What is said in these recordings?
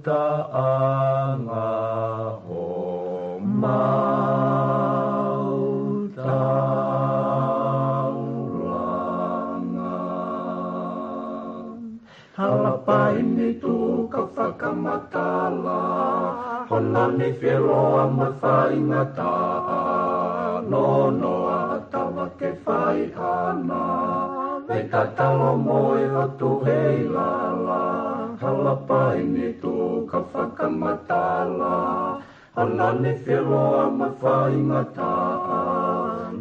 taanga o mautaulanga. Halapai ni tu ka whakamatala, hona ni whiroa ma whaingata, no noa tawa ke whai ana, me tatalo moe o tu hei lala. Halapai ni tu ka whakamatala, hona ni whiroa ma whaingata,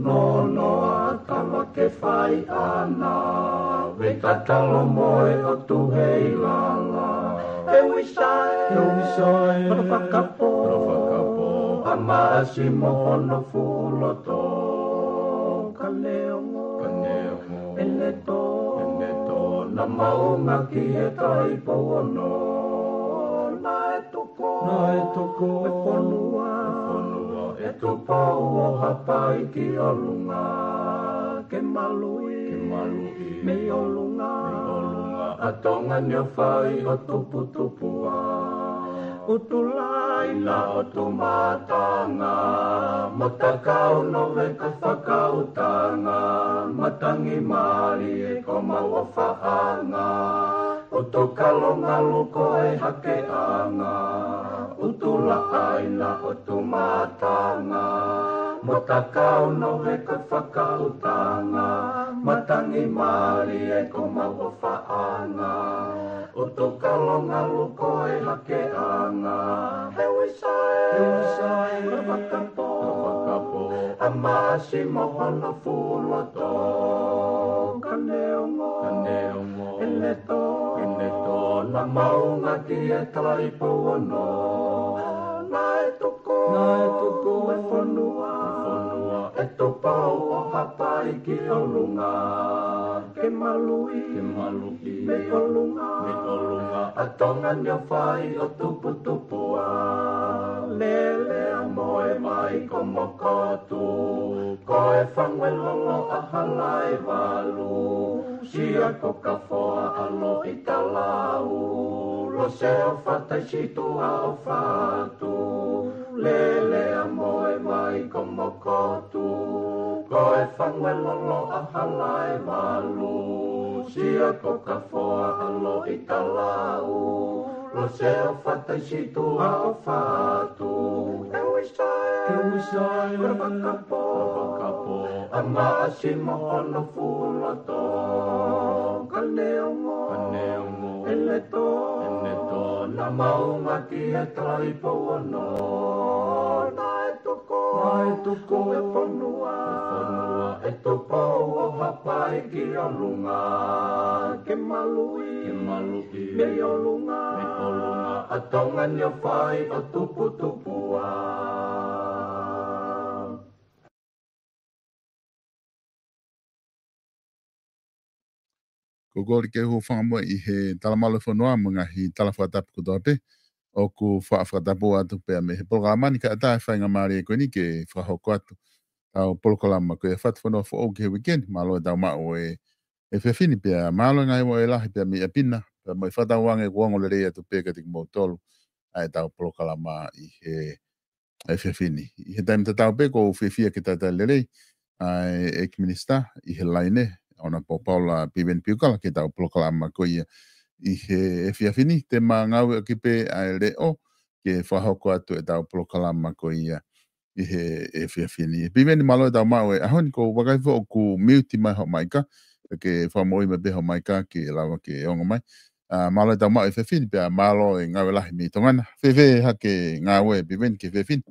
no noa tawa ke whai ana, me tatalo moe o tu hei lala. E wisai, whakapo, a maasi mohono fuloto, ka neongo, eneto, na maunga ki e tai pono, na e toko, e whanua, e tupau o hapai ki o lunga, ke malui, me o lunga, a tonga ni o whai o tupu-tupua. Utulai na o tumatanga, motakau no me ka whakautanga, matangi mari e ko maua whaanga, utukalonga luko e hakeanga, utulai na o tumatanga, motakau no me ka whakautanga, matangi mari e ko maua whaanga, utukalonga luko e hakeanga, he wisai, wakapo, a maasi mohono fuloto, ka neongo, eneto, na maunga ki e tai pono, na e toko, e whanua, e topau o hapai ki o lunga, ke malui, me o lunga, a tonga ni o whai o tupu-tupua, lele a moe mai ko mokotu, ko e whangelolo a halai walu, sia ko ka whoa alo i talau, lo se o whatai situ a o whatu, lele a moe mai ko mokotu, ko e whangelolo a halai walu, sia ko ka whoa alo i talau, lo se o whatai situ a o whatu, e wisai, wakapo, a maasi mohono fuloto, ka neongo, eneto, na maunga ki e tai pono, na e toko, e whanua, e topau o hapai ki o lunga, ke malui, me o lunga, a tonga ni o whai o tupu-tupua. Ko gori ke ho whangamua i he talamalo whanua mga hi talawhatapu ko tope o ku whaafatapu atu pia me he programa ni ka ata e whainga maari e koe ni ke whahoko atu tau polokolama ko e whatu whanua wha ke he weekend malo e tau mao e whiwhini pia malo ngai mo e lahi pia mi apina pia mo e whatau wange kuango le rea tu pia katik mo tolu ai tau polokolama i he whiwhini i he taimita tau pe ko whiwhia ki tata le rei ai ek minister i he laine ona po Paula Piven Piukala ke tau polokalama ko ia i he whiawhini te ngau ki pe ai reo ke whahoko atu e tau polokalama ko ia i he whiawhini. Piven malo e tau mau e ahoni ko wakaifo o ku miuti mai ho maika ke whamoi me beho maika ke lawa ke ongo mai. Malo e tau mau e whiawhini pe malo e ngau lahi mi tongana. Whiwe ha ke ngau e Piven ke whiawhini.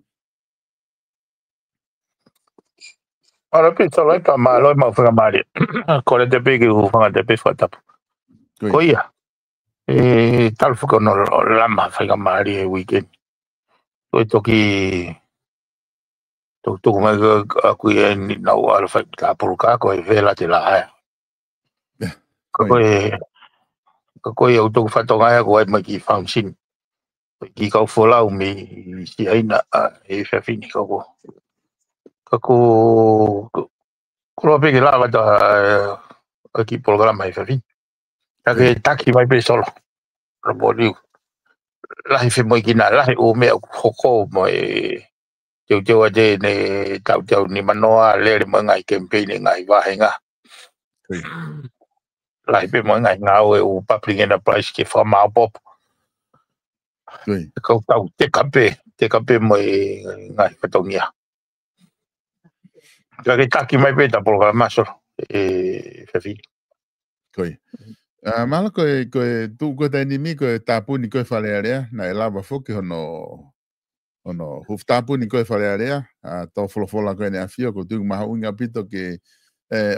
Ora pizza lai ka malo ma fa mari. Ko le te pe ki u fa te pe fata. Ko ia. Tal fu ko no la ma fa ka mari e weekend. Ko toki to ma ku e ni na wa fa ta por ka ko e vela te la. Ko e to fa to ga ko e ma ki fa sin. Ki ka fo la mi si ai na e fa fini ko. Ko lo pe que la va aquí programa e fa fini. Ta que taxi vai pe solo. Roboliu. lahi fe mo kina lahi o me hoko mo teu ade ne tau ni manoa le mo ngai campaign ngai vahenga lahi pe mo ngai ngau o public enterprise ke fa ma pop ko tau te kape mo ngai patongia Kaya taki mai pe ta programa so fefi Malo koe tu koe tai nimi koe tāpuni koe whale area, na e lawa whoki hono huf tāpuni koe whale area, tō wholofola koe ne awhio, ko tui maha unga pito ke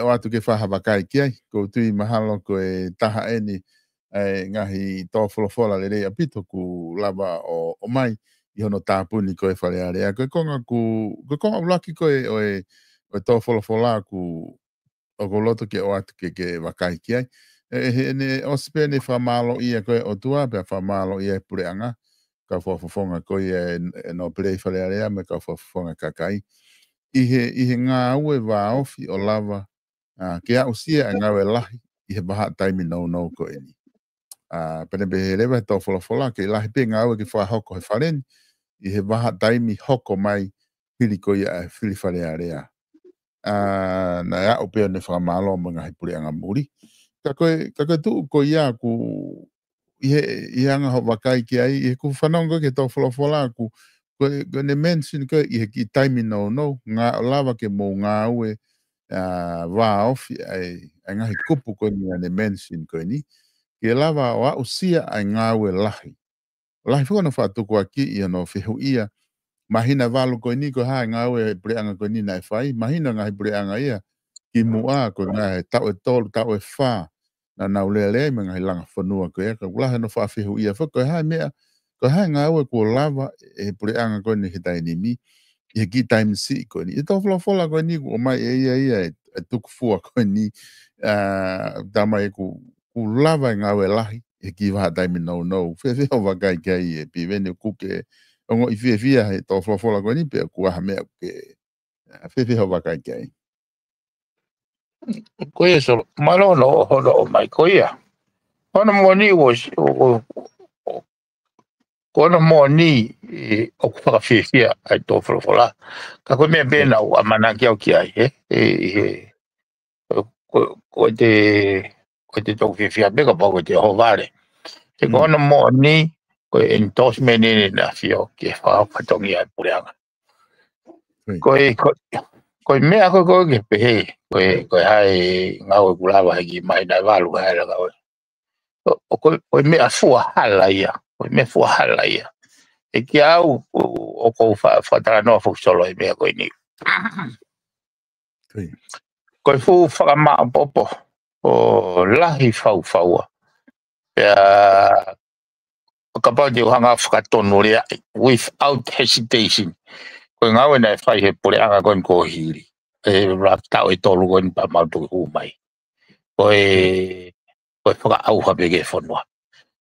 o atu ke whaha wakai kiai, ko tui mahalo koe taha eni ngahi tō wholofola le rea pito ku lawa o mai i hono tāpuni koe whale area. Koe konga ulaki koe oe tō wholofola ku o ko loto ke o atu ke wakai kiai. Ne ospe ne famalo ia koe o tua pe famalo ia pureanga ka fofonga koe no play fale area me ka fofonga kakai ihe nga ue va ofi o lava ke a usia nga we lahi ihe baha time no ko ni pene be leva to fola ke lahi pe nga ue ke fa hoko he falen ihe baha time hoko mai pili ko ia fili fale area na ya ope ne famalo mga he pureanga muri ka koe tu ko ia ku i anga ho wakai ki ai i ku whanonga ke tau wholofola ku ko ne mention ko i ki taimi no ngā lava ke mō ngā ue wā ofi ai ngahi kupu ko ni ne mention ko ni ke lava o au sia ai ngā ue lahi whakona whātuku aki i ano whihu ia mahina walu ko ni ko hae ngā ue breanga ko ni nai whai mahina ngahi breanga ia ki mua ko ngā tau e tolu tau e whā na nau le me ngai langa whanua ko e ka ulahe no whawhihu ia whako hai mea ko hai ngā ue ko lava e pureanga ko ni hitai ni mi i ki time si ko ni i tau wholofola ko ni o mai ia e tuku fua ko ni dama e ku lava ngā ue lahi e ki waha taimi no whewhi o wakai kai e pi vene kuke ongo i whia he tau wholofola ko ni pe ku aha mea ke whewhi o wakai kai Koia so malono hono o mai koia. Hono moni kono moni o whakawhiwhia ai tō wholofola. Ka koe mea bēna o amana ki au ki ai ko te tō whiwhia beka pako te hovare. Te kono moni ko endorsement ni na whio ki whakatongi ai pureanga. Koe mea koe ke pehe koe hai ngau e kulawa heki mai nai walu hai la koe. Koe mea fua hala ia. Koe mea fua hala ia. E ki au o kou whatara noa fukusolo e mea koe ni. Koe fu whakamaa popo o lahi whaua. Pea kapau te uhanga whakatonu rea without hesitation. Koe ngau e nai whai he pureanga koe mko hiri. Tau e tolu koe nipa mautu umai. Koe whaka auha peke whanua.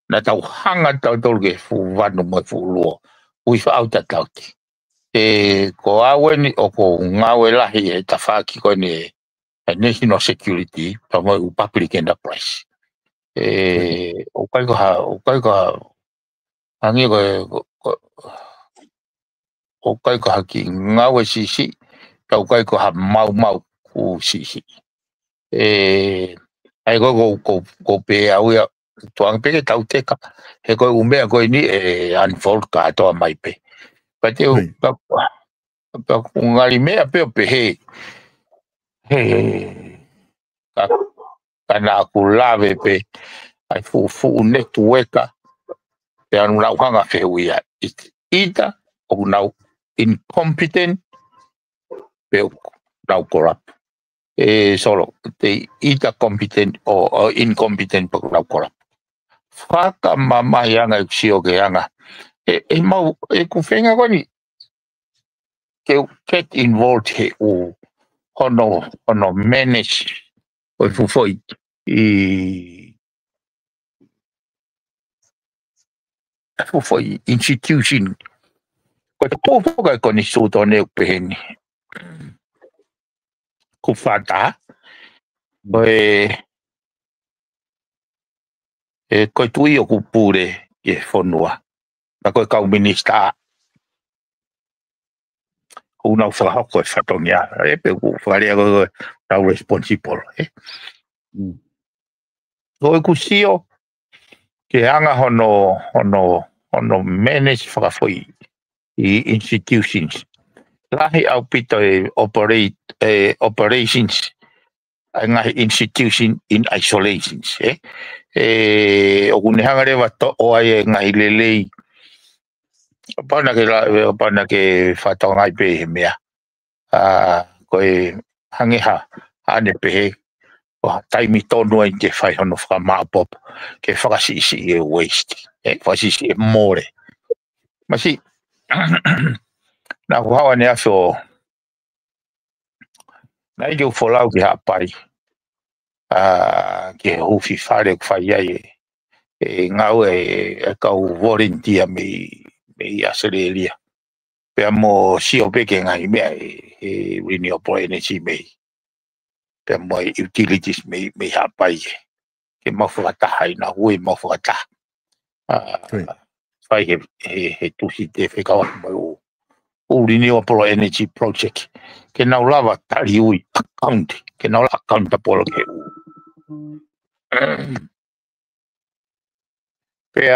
Na tau hanga tau tolu ke fu wanu mo fu luo. Without a doubt. Ko awe ni o ko ngau e lahi e tawhaki koe ni national security pa mo u public enterprise. O kai ko hangi o kai ko haki ngau e sisi ka o kai ko ha mau ku sisi ai ko pe au ya tuang pe tau teka he ko umea ko ni unfold ka to mai pe pa te pa ngali mea pe he ka na ku lave pe ai fu network pe anu la hanga fe uia ita o now incompetent pe now corrupt solo te ita competent o incompetent pe now corrupt faka mama yanga xio ke yanga mau ku fenga ko ni ke get involved he o hono manage o fu foi institution ko te pōwhaka ko ni sūto ne upeheni. Ko whata, ko tui o ku pūre e whanua. koe kau minista una whakahoko e whatongia e pe ku wharea koe tau responsible koe kusio ke anga hono manage whakawhoi I institutions lahi au pito e operations ngahi institution in isolations o kune hangarewa to o ai ngahi lelei pana ke whatau ngai pe he mea koe hangeha ane pehe o taimi tonu ai ke whai hono whakamapop ke whakasisi e waste whakasisi e more masi na kuhawa ne afo na i ke ufolau ki hapai ke hufi whare kwhai ai ngau e kau volunteer me Australia pe mo sio pe ke ngai me renewable energy me pe mo utilities me hapai ke mo fata hai na hui mo fata fai he tu si te fe ka mo o renewable energy project ke na lava tari ui account ke na account ta polo ke pe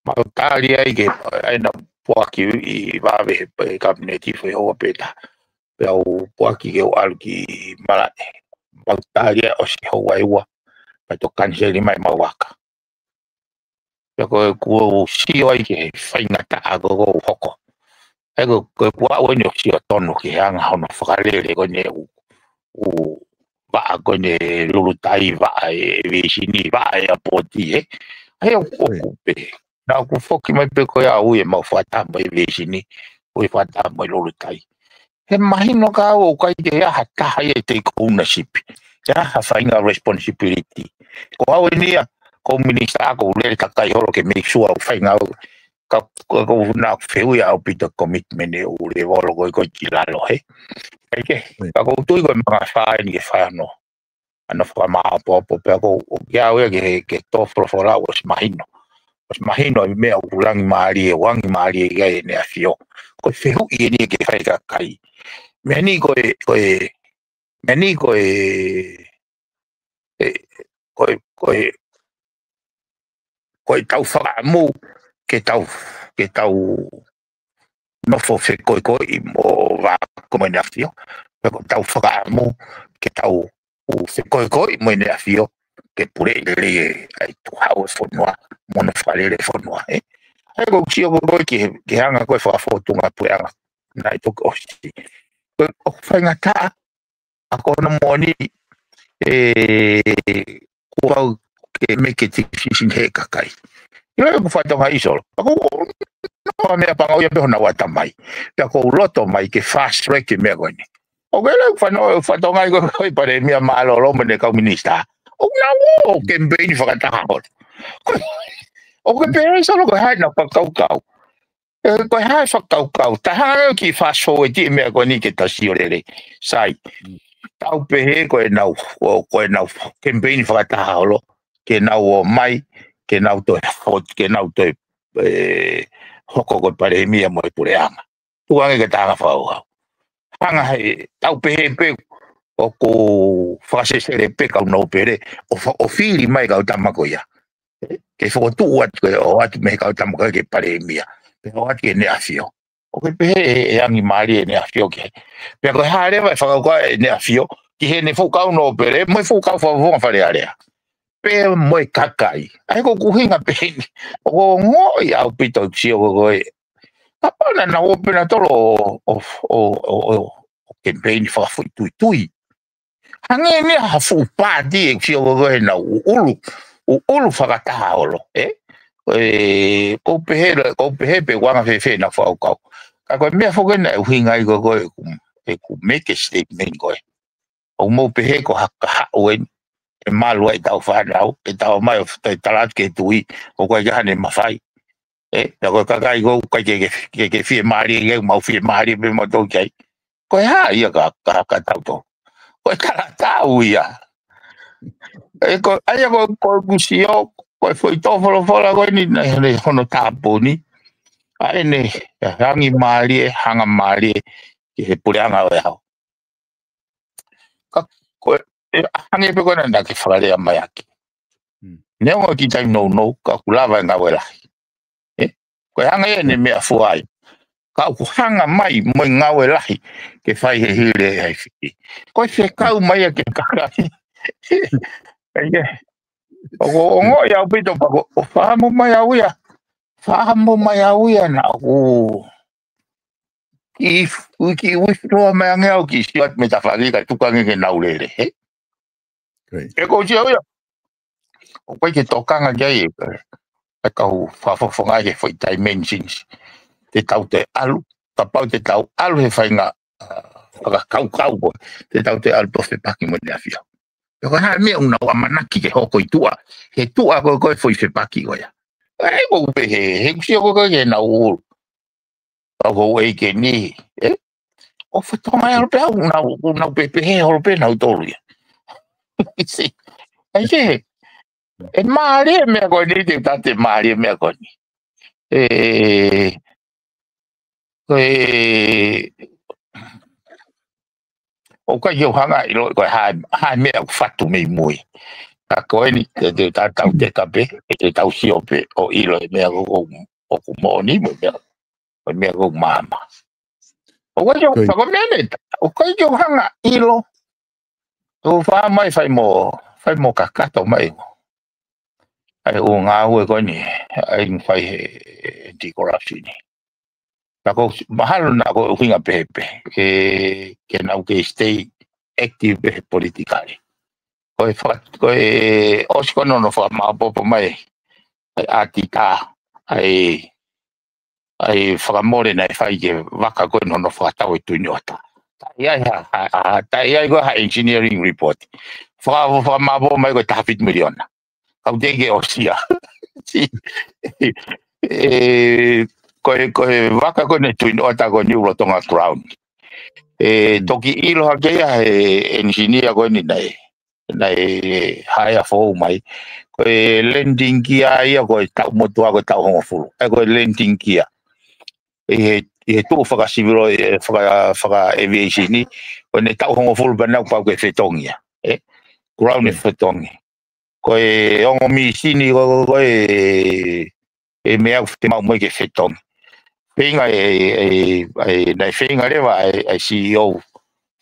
Mautari ai ke aina puaki I vave pe kabineti foi ho peta pe au puaki ke alki malane Mautari o si ho waiwa pe to kanseli mai mawaka pe ko ku si ai ke fainga ta go hoko ai ko kwa woni si tonu ke anga hono whakalele ko ne u va ko ne lulutai va e vicini va e apoti ai o pe na ku foki mai pe ko ya ui ma fata mai vecini ui fata mai lolutai he mahino ka o kai te ya hata ia take ownership ya having a responsibility ko au ni ko minista ko le ka kai holo ke make sure o fai ngau ka ko na feu ya o pito commitment e o le volo ko kilalo he ke ka ko tu ko ma fa ni ke fa no ano fa ma po pe ko ya o ke to fora os mahino Mas mahino me o ulangi maari e wangi maari e gai ne afio. Ko fehu I ni ke fai ka kai. Meni ko tau whakamu ke tau nofo fe ko mo va como ne afio. Ko tau whakamu ke tau fe ko mo ne afio. Que pure le ai tu hau fonua mono fale le fonua ai go tio go ke hanga ko fa foto nga puanga na to ko si ko fa ngata ako no moni ko ke me ke ti sin he kakai yo ko fa to nga isol ako no me pa o ya pe na wata mai ya ko loto mai ke fast track me go ni o ke le fa to nga go pare mi malo lo me ka minista o na o campaign whakatahahor. O ke pere solo ko hai na whakaukau. Ko hai whakaukau. Taha ki fast forward I mea ko ni ke tasi o lere. Sai. Tau pehe ko e nau campaign whakatahahoro. Ke nau o mai. Ke nau to hoko ko pare mia mo e pureanga. Tuange ke tanga whauhau. Hanga hei. Tau pehe pe o ko whakasesere pe kau no pere o whiri mai kau tamako ia ke whakotu o atu me kau tamako ke pare mia pe o atu ke ne afio o ke pehe angi maari ne afio ke pe ko haere vai whakauka ne afio ki he ne whukau no pere moi whukau whawonga whare area pe moi kakai ai ko kuhinga pe o ngoi au pito sio ko koe apana na opena tolo o campaign whakafui tui hange ni hafu padi e fio go na ulu whakataha olo ko pehe pe wanga fe na whaukau ka koe mea whoke na uhinga I go ku make a statement koe o mo pehe ko haka hauen e malua I tau whanau e tau mai o talat ke tui o koe jahane mawhai na koe kakai go kai ke fie maari ke mau fie maari pe mo tau kai koe haa ia ka haka tau to koe kala tau ia ko aya ko kusio Koe foi tōwholofola koe ni nei hono tāpuni. Ai ne hangi maari hanga maari ki he pureanga o e hao. Ka koe hangi pe koe nanda ki whakarea mai aki. Neongo ki tai no ka kulawa ngā welahi. Koe hanga e ne mea fuai. Ka uku hanga mai mo ngā welahi ke whai he hire hei whiki. Koe whekau mai a ke kakai. Kaike. O ngo ia upito pako. O whahamo mai au ia. Whahamo mai au ia na o. Ki wifroa mai ange au ki siwat me ta whaki ka tukange ke naurere. E ko si au ia. O koe ke tokanga kia e kau whawhawhonga he whai dimensions. Te tau te alu. Ka pau te tau alu he whainga kau koe. Te tau te alu tofe paki mo ne awhia. E koe hae mea una o amanaki ke hoko i tua. He tua koe koe whai whepaki koe ia. E mo upe he kusia koe koe ke na uru. Kau kou e ke ni. O whatonga e horope au. Na upe he horope na utolu ia. Isi. E se. E maari e mea koe ni te tate maari e mea koe ni. O ka yo hanga i lo ko ha me fatu me mui ka ko ni te tau te kape te tau si ope o i lo me o ku mo ni me go mama o ka yo ka me o ka yo hanga i lo o fa mai fai mo ka to mai ai o nga o ko ni ai fai di corruption ni Ako mahalo na ako hinga pepe ke na ke stay active politically. Koe osko no fa ma popo mai atita ai fagamore na fai ke waka ko no fa tau tu nyota. Tai go ha engineering report. Fa ma bo mai ko tafit miliona. Kau dege osia. Koe waka ko ne tuin ota ko ni ulo tonga ground. Toki ilo hakea engineer ko ni nai haya fo mai. Koe landing kia ia koe tau motua ko tau hongo fulu. Koe landing kia. E tu whaka siviro whaka aviation ni. Koe ne tau hongo fulu banau pau ke whetongi. Ground e whetongi. Koe ongo mi sini koe mea te mau moi ke whetongi. Pinga na finga lewa ai CEO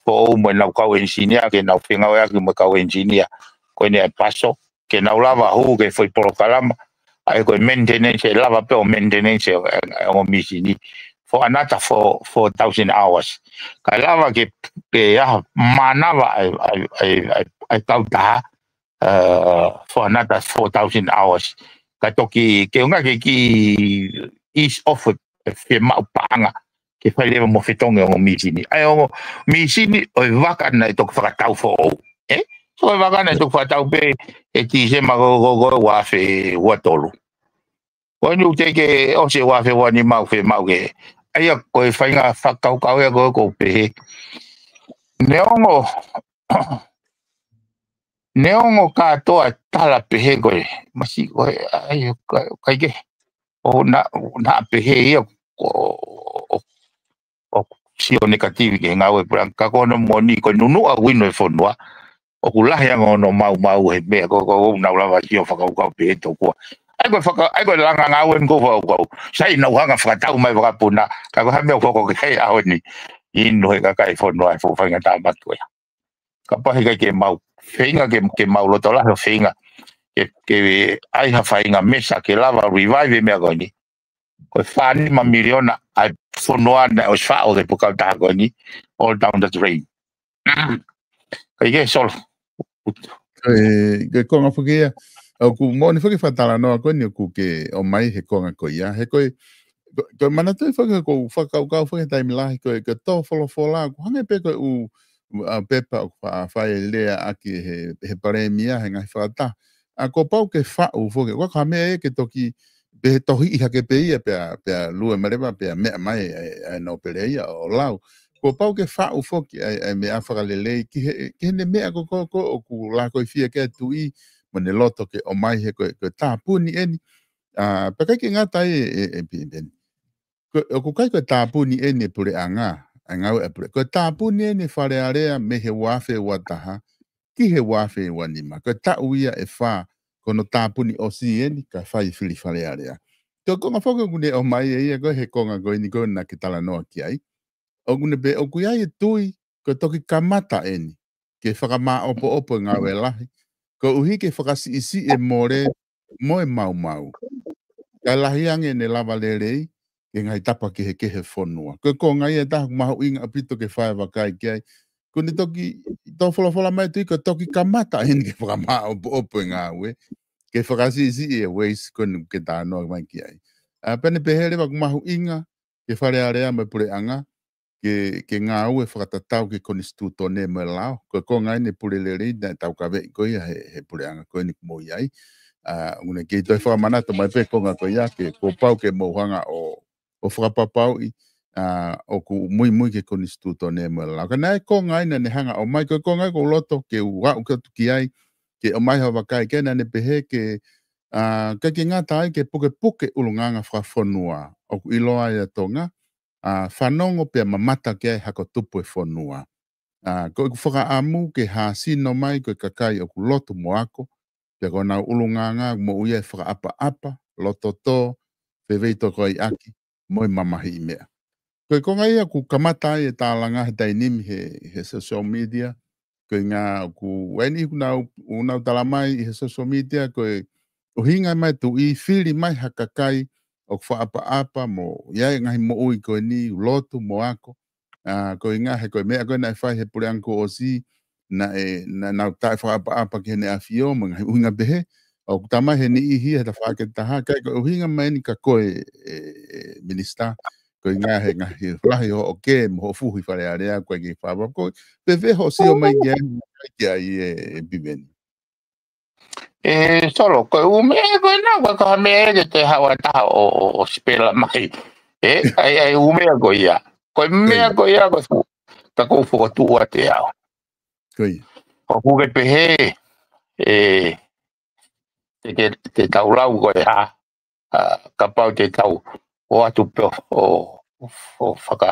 po mo na kau engineer ke na finga wa ke mo kau engineer ko ne paso ke na lava hu ke foi por kalama ai ko maintenance lava pe maintenance o misini for another 4,000 hours ka lava ke ya manava ai tauta for another 4,000 hours ka toki ke unga ke ki is of fe mau panga ke fai lewa mo fetonge o misini. Ai o misini o waka na tok whakatau fo o. So o waka na tok whakatau pe e ti se ma go wafe watolu. Ko ni ute ke o se wafe wani mau fe mau ke. Ai a koe whainga whakau e ko pe. Neongo katoa tala pehe koe. Masi koe ai kai ke. O na pehe ia o sio negativi ke ngawe branca kono moni ko nunu a wino e fonwa o kulahi ngono mau he me ko na lava sio faka ko pe to ko ai ko langa ngawe ko ko sai na hanga faka tau mai faka puna ka ko ha me ko ke a ni ino he ka kai fonwa fo fanga ta matu ya ka pa he ke mau feinga ke mau lo tola feinga ke ai ha fainga mesa ke lava revive me agoni ko fani ma miliona ai fonua na os fao de poca tagoni all down the drain ke sol ke konga fukia o ku mo ni fuki fatala no ko ni ku ke o mai he konga ko ia he ko mana tu fuki ko ka fuki time la ko ke to fola ko hange pe ko u pepa fa le aki he paremia he ngai fata a ko pau ke fa u fuki ko ka me ke toki pe tohi i hake pe ia pe lue mareva pe me mai no peleia o lau ko pau ke fa u foki ai me afara lele ki ne me ko ku la ko fia ke tu i ne loto ke o mai he ko tāpuni eni. Pakai ke ngata e piden. Ko kai ko tāpuni eni pure anga e pure. Ko tāpuni eni whare area me he wafe wataha, ki he wafe wanima. Ko ta uia e wha, kono tāpuni o si eni, ka whai whiri whare area. Ko konga whaka kune o mai e ia ko he konga ko ni ko na ki tala noa ki ai. O kune be o kuia e tui, ko toki kamata eni. Ke whakama opo ngā welahi. Ko uhi ke whakasi isi e more, moe mau. Ka lahi ange ne lava lerei, ke ngai tapa ke he whonua. Ko ngai e tahu mahu inga apito ke whae wakai ki ai. Ko ni toki, tō whola mai tui, ko toki kamata eni ke whakama opo ngā ue. Ke whakasi isi e weis, ko ni ke tānoa mai ki ai. Pene pehere wak mahu inga, ke whare area me pure anga, ke ngā ue whakatatau ke konistuto ne me lao. Ko ngai ne pure lerei, na tau ka vei koia he pure anga koe ni kumo iai. Une ke toi whakamanato mai pe konga koia, ke ko pau ke mouhanga o whakapapau i, o ku mui ke konistuto ne me lao. Ka nai ko ngai na ne hanga o mai, ko ngai ko loto, ke ua uka tuki ai, ke o mai hawa kai, ke na ne pehe ke ka ke ngā tai ke puke ulunganga whawhonua, o ku iloa ia tonga, whanongo pia mamata ke ai hako tupu e whonua. Ko iku whakaamu ke hāsino mai ko kakai o ku loto moako, pia ko nau ulunganga mo uia e whakaapa, loto tō, whewei ko i aki, moi mamahi i mea. Ko ngai ia ku kamata e tālanga he tainimi he social media, ko ngā ku waini ku nau talamai i he social media, ko o hinga mai tu i whiri mai hakakai, o whaapa mo iai ngahi mo ui koe ni lotu mo ako ko inga he koe mea koe nai whai he pure anko o si na nau tae whaapa ki hene a whio mo ngahi uhinga behe o tamai he ni ihi he ta whaake taha kai koe uhinga mai ni ka koe minister ko inga he ngahi whahi o ke mo fuhi whare area koe ki whaapa koe pewe ho si o mai ki ai e biveni. Solo ko umea ko na ka me de te hawa ta o spela mai ai umea ko ia ko mea ko ia ko ta ko fo tu ate ao ko ku ke pehe te tau lau ko ha ka pau te tau o atu pe o whaka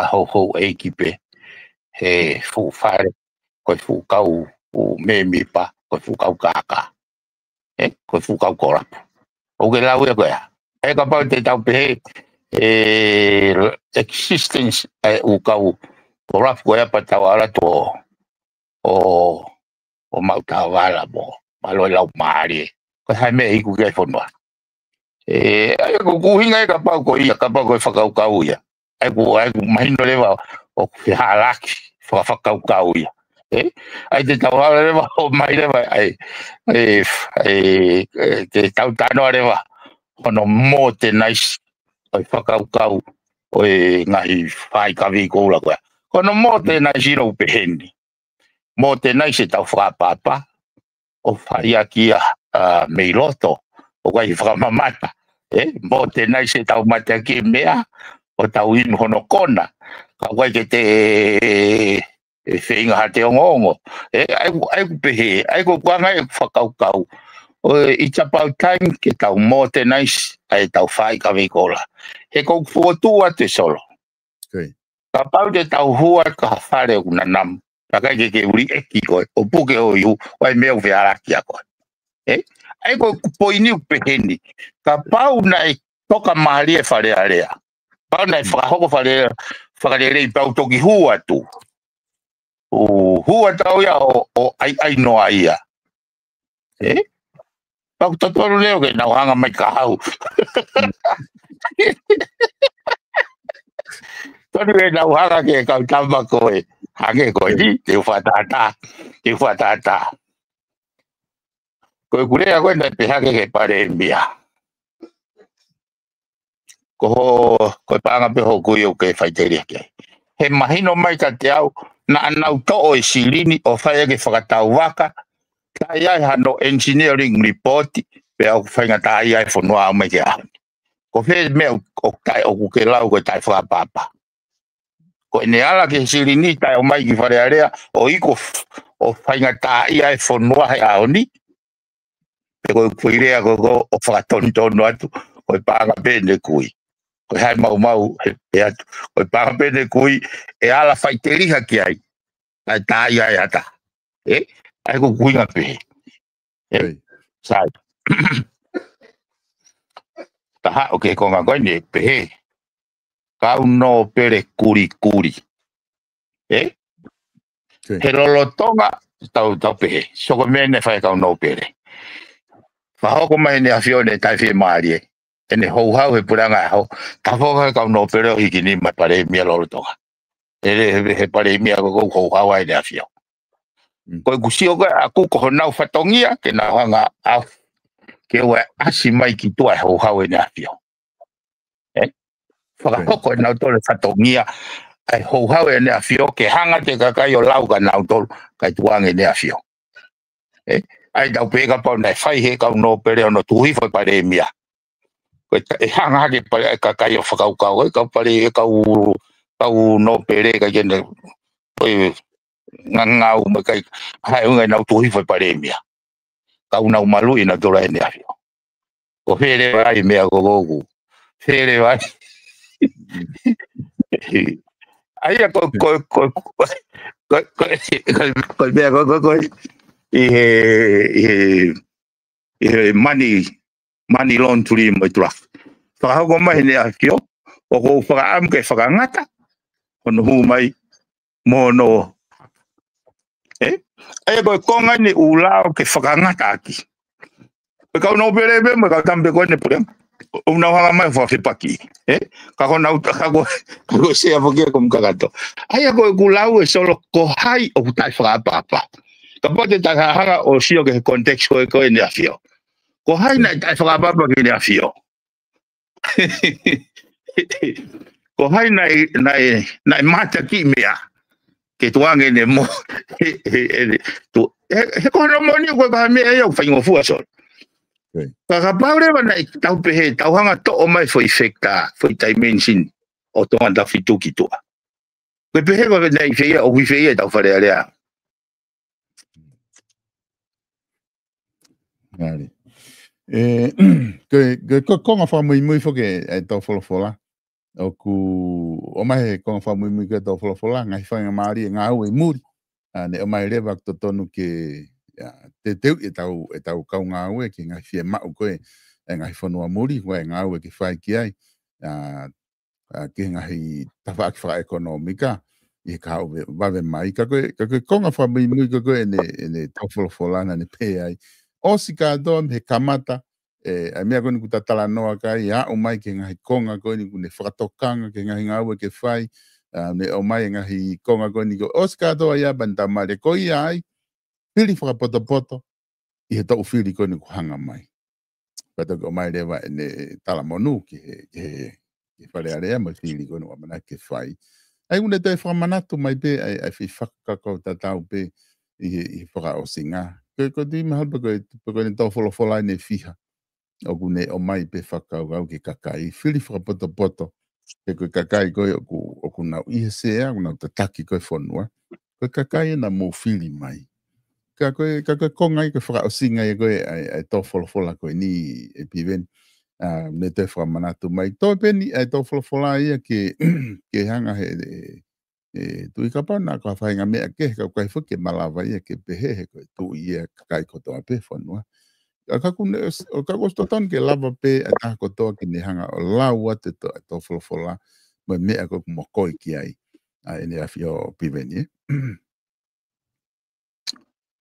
ho ekipe he fu whare ko fu kau o me mipa ko fu kau kaka ko fu kau korapu o ke lau e koea e ka pau te tau pehe existence u kau korapu koea pa tau ala to o mautau ala mo malo lau maari ko hai me iku ke whanua ai ko kuhinga e ka pau ko ia ka pau ko whakau kau ia ai ko mahino lewa o ke halaki whakau kau ia ai te tau hala rewa o mai rewa te tau tanoa rewa hono mō te nais o whakau kau o ngahi whai kawi koula koea hono mō te nais iro peheni mō te nais e tau whakapapa o whai akia mei loto o kai whakamamata mō te nais e tau mata ki mea o tau inu hono kona ka kai ke te whinga ha te ongo ai ku pehe ai ku kuanga e whakau kau i tapau time ke tau mō te nais ai tau whai kawi kola he kou fuatua te solo ka pau te tau hua ka whare una nam ka kai ke uri eki koe o puke o iu o ai mea uwe araki a koe ai ku poini u peheni ka pau na e toka mahali e whare area pau na e whakahoko whare rei pau toki hua tu hua tau ia o ai noa ia pau tatoru leo ke nau hanga mai ka hau tonu e nau hanga ke kau tamba koe hange koe ni te whatata koe kurea koe na pehake ke pare mbia koe paanga peho kui o ke whaiteria ke he mahino mai ka te au na anau to'o e silini o whaia ke whakatau waka tai ai hano engineering report pe au whainga tai ai whanua au mai ke ahoni ko whe mea o tai o kuke lau koe tai whakapapa ko ne ala ke silini tai o mai ki whare area o iko o whainga tā ia e whanua hei aoni. Pe koe kuirea ko o whakatoni atu, koe pānga pēne kui. Koe hai mau he atu. Koe pānga pēne kui e ala whaiteri haki ai. Ai tā ia e ata. Ai ko kuinga pehe. Sai. Taha o ke konga koe ne pehe. Kau no pere kuri. He lolotonga tau pehe. Soko mene whai kau no pere. Whahoko mai ne awhione tai whi maari e. Ene hou he puranga e hau. Tawhoka kau no pere o hiki ni mai pare mia lolotonga. He pare mia ko hou ai ne awhio. Koe kusio koe a kuko ho nau whatongia ke nau hanga au. Ke ue asi mai ki tua e hou e ne awhio. Whakahoko e nau tole whatongia. Ai hou e ne awhio ke hanga te kakai o lau ka nau tolu. Kai tuange ne awhio. Ai tau pēka pau nei whai he kau no pere ono tuhi whai pare mia. Koe e hanga hake pare e kakai o whakaukau. E kau pare e kau no pere ka kene. Koe ngangau me kai hai unga nau tuhi whai pare mia. Kau nau malu ina tora e ne awhio. Ko where vai mea ko gogu. Where vai. Aia koe mea koe i money laundry mai traf. Whakahoko mai ne awhio, o ko whakaam ke whakangata, hono hu mai mono. Aia koe konga ni ulao ke whakangata aki. Pe kau nau perebe, me kau tampe koe ne purem. Unau hanga mai whawhipaki. Kako nau kako sea whakia kum kakato. Aia koe kulau e solo ko hai o tai whakapapa. Ka pote taka hanga o sio ke context koe ne awhio. Ko hai nai tai whakapapa ke ne awhio. Ko hai nai mata ki mea. Ke tuange ne mo. He kono moni koe kaha mea iau whaingo fua sol. Kaka paure wana i tau pehe, tau hanga to o mai foi fekta, foi dimension o tonga ta fitu ki tua. Koe pehe koe nei feia o kui feia tau whare alea. Ngari. Koe konga whamui mui whoke e tau wholofola. O ku o mai he konga whamui mui ke tau wholofola, ngai whainga maari e ngā au e muri. Ne o mai rewa to tonu ke te teu e tau kau ngā ue ki ngai whie mau koe e ngai whanua muri koe ngā ue ki whai ki ai ki ngai tawha aki wha ekonomika i ka hau wawe mai ka koe konga whamui mui koe ne tau wholowholana ne pē ai osi ka adoa he kamata a mea koe ni ku tatala noa kai a o mai ki ngai konga koe ni ku ne whakatokanga ki ngai ngā ue ki whai ne o mai ngai konga koe ni koe osi ka adoa ia bantamare koe ia ai Whiri whakapoto, i he tau whiri koe ni kuhanga mai. Pata ko mai rewa e ne tala monu ki he whare area mai whiri koe ni wamana ke whai. Ai une te whamanatu mai pe, ai whi whakakau tatau pe i whaka o singa. Koe di mahalpa koe ni tau wholowholai ne whiha. O kune o mai pe whakau au ki kakai. Whiri whakapoto, ke koe kakai koe o kunau ihesea, kunau tataki koe whanua. Koe kakai na mo whiri mai. Ka koe konga i koe whakaosinga i koe ai tō wholofola koe ni e piven me te whamanatu mai. Tō peni ai tō wholofola ia ke hanga he tui kapa nā ka whainga mea ke ka kai whuke malawa ia ke pehe he koe tū ia kai kotoa pe whanua. Ka kostotan ke lava pe a tā kotoa ki ne hanga o laua te tō wholofola mai mea koe kumokoi ki ai ene a whio piven ia.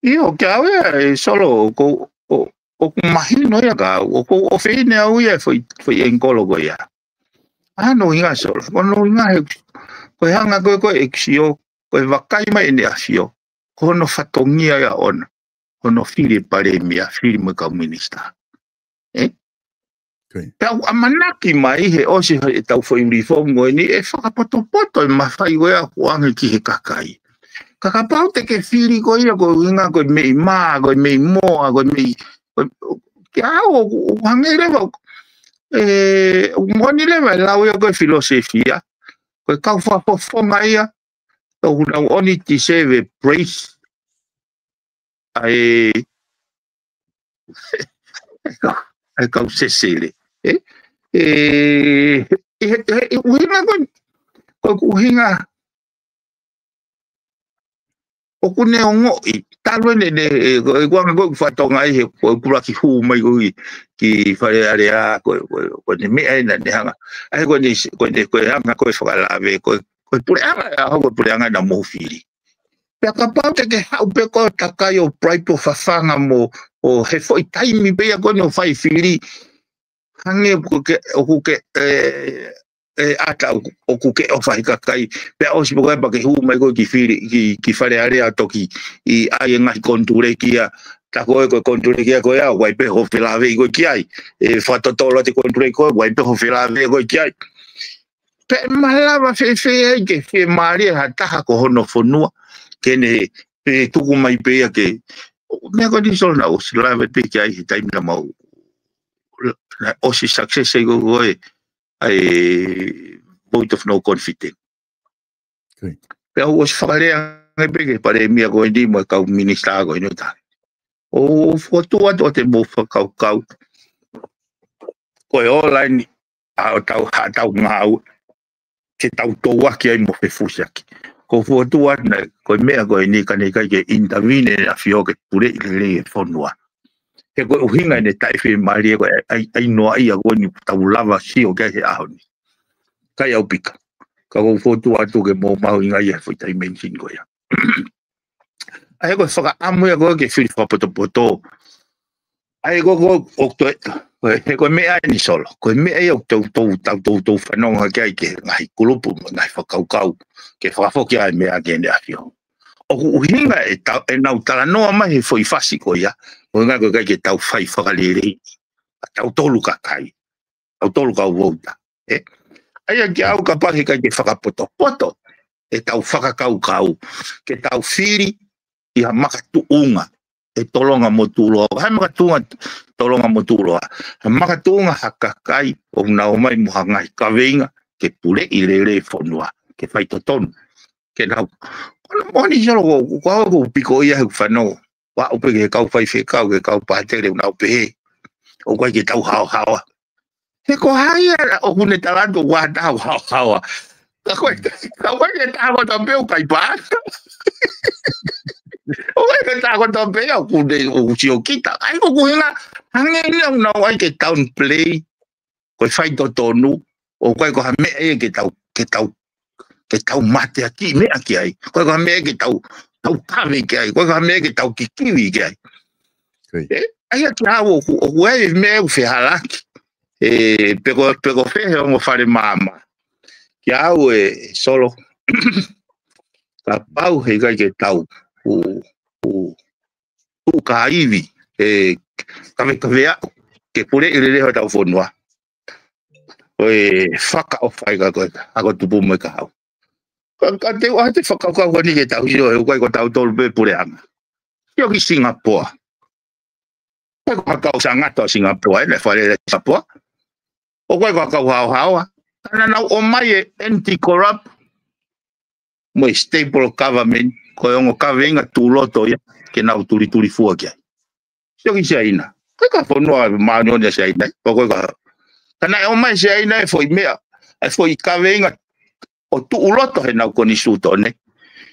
Io ke awe solo o mahino ia ka o feine au ia foi enkologo ia. Ano inga solo, ono inga he koe hanga koe eksio, koe wakai mai ene asio, kono whatongia ia ona, kono whiri pare mea, whiri mai ka minista. Tau amanaki mai he osi e tau foi reform goe ni e whakapoto e mawhai goe a kuange ki he kakai. Kakapau te ke whiri ko ia ko inga ko mei mā, ko mei moa, ko mei ke au o hange lewa ngoni lewa lau ia ko filosofia ko kau whapofonga ia o hunau oni ti seve praise ai kau sesele uhinga ko uhinga o kune ongo I talo ne ko fatonga I ko kura ki hu mai ki fare area ko ne me na ne hanga ai ko hanga ko whakalave ko pure anga ko pure anga na mo fili pe ka te ke hau pe ko takai o praipo fafanga mo o he foi taimi pe ko no fai fili hange ko ke ata o kuke o fai kakai pe o sipo ba ke hu mai ko ki fare area toki I ai ngai konture kia ta ko konture kia ko ya wai pe ho filave ko kiai fa totolo te konture ko wai pe ho filave ko kiai pe malava fe ke mari hata ko hono fonua kene pe tuku mai pe ke me ko di sol na o silave te kiai tai na mau o si success go ai vote of no confidence. Okay. Pero os whakarea ngai peke pare mia ko hindi mo kau minista ko ino ta. O fotua to te mo whakau kau. Ko e online tau ngau ke tau toa ki ai mo whewhusaki. Ko fotua na ko mea ko ni kai ke intervene na fio ke pure I whonua. He ko uhinga ne taiwhi maari ko ai noa ia ko ni tau lava si o kia he ahoni. Kai au pika. Ka ko fotu atu ke mo mau inga ia foi tai mention ko ia. Ai ko whaka amu ia ko ke whiri whapoto. Ai ko okto he ko mea ni solo. Ko mea ia tau whanonga kia ke ngai kulupu ngai whakaukau. Ke whakafoki ai mea ke ne afio. O uhinga e nau tala noa mai he foi fasi ko ia. O inga ko kai ke tau whai whakalere. Tau tolu kakai. Tau tolu kau vouta. Ai ki au ka pahi kai ke whakapoto. E tau whakakau. Ke tau whiri I ha makatuunga. E tolonga motuloa. Hai makatuunga tolonga motuloa. Ha makatuunga hakakai o nao mai muhangai kaweinga. Ke pule I rere whonua. Ke whaitotonu. Ke nau. Kono moni solo ko hau ko piko ia hu whanau. Wa upe ke kau whai whekau ke kau pahatere unau pehe. O kai ke tau hao. He ko haia o hune talando wa tau hao. Ka koe ke tāko tampeo kai pā. O kai ke tāko tampeo kune o sio kita. Ai ko kuhinga hange ina unau ai ke town play. Koe whai totonu. O kai ko ha mea e ke tau mate aki mea ki ai. Koe ko ha mea ke tau kawe ki ai. Koe ko ha mea ke tau kikiwi ki ai. Ai aki hao o kuei mea u whihalaki. Pego fehe o whare mama. Ki au solo. Ka pau he kai ke tau. Ka iwi. Kawe au. Ke pure I reho tau whonua. Whaka o whai ka koe. Ako tupu me ka hau. Ka te waha te whakakau ni ke tau hio. E ukai ko tau tolu pe pure anga. Hio ki Singapore. Kai ko hakau sa ngata o Singapore. Ne whare le Singapore. O kai ko kau hao. Kana nau o mai anti-corrupt. Mo stable government. Ko ongo kawenga tūloto ia. Ke nau turi fua kia. Sio ki sia ina. Kai ka whanua maanionia sia ina. O kai ka. Kana o mai sia ina e foi mea. E foi kawenga. O tūloto he nau koni suto ne.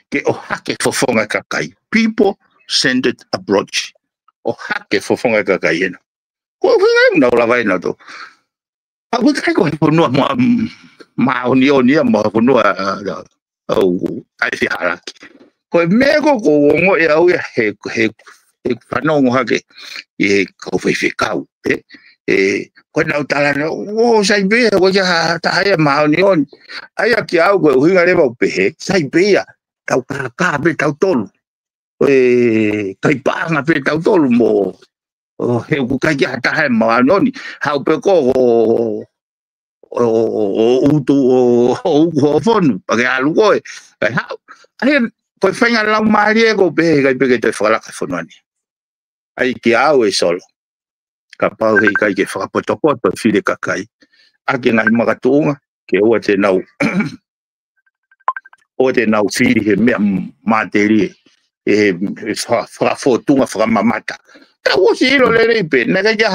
Ke o hake fofonga kakai. People-centered approach. O hake fofonga kakai ena. Ko whinga nau lawai na to. Aku kai ko ponua maonioni mo ponua au ai fi haraki ko mego ko ngo e au he fanongo hake e ko fe kau ko na utala o sai be ko ya ta ai maonioni ai ki au ko hinga le ba pe sai be ya tau ka be tau tolu kai pa nga pe tau tolu mo he ku kai ya ta ai maonioni hau pe ko o fonu pake alu koe ai koe whainga lau maari e ko pehe kai peke te whakalaka whanuani ai ki au e solo ka pau hei kai ke whakapotopoto whire kakai ake ngai makatuunga ke ua te nau o te nau whiri he mea materi whakafotunga whakamamata. Ta usi ilo lere pe, naka kia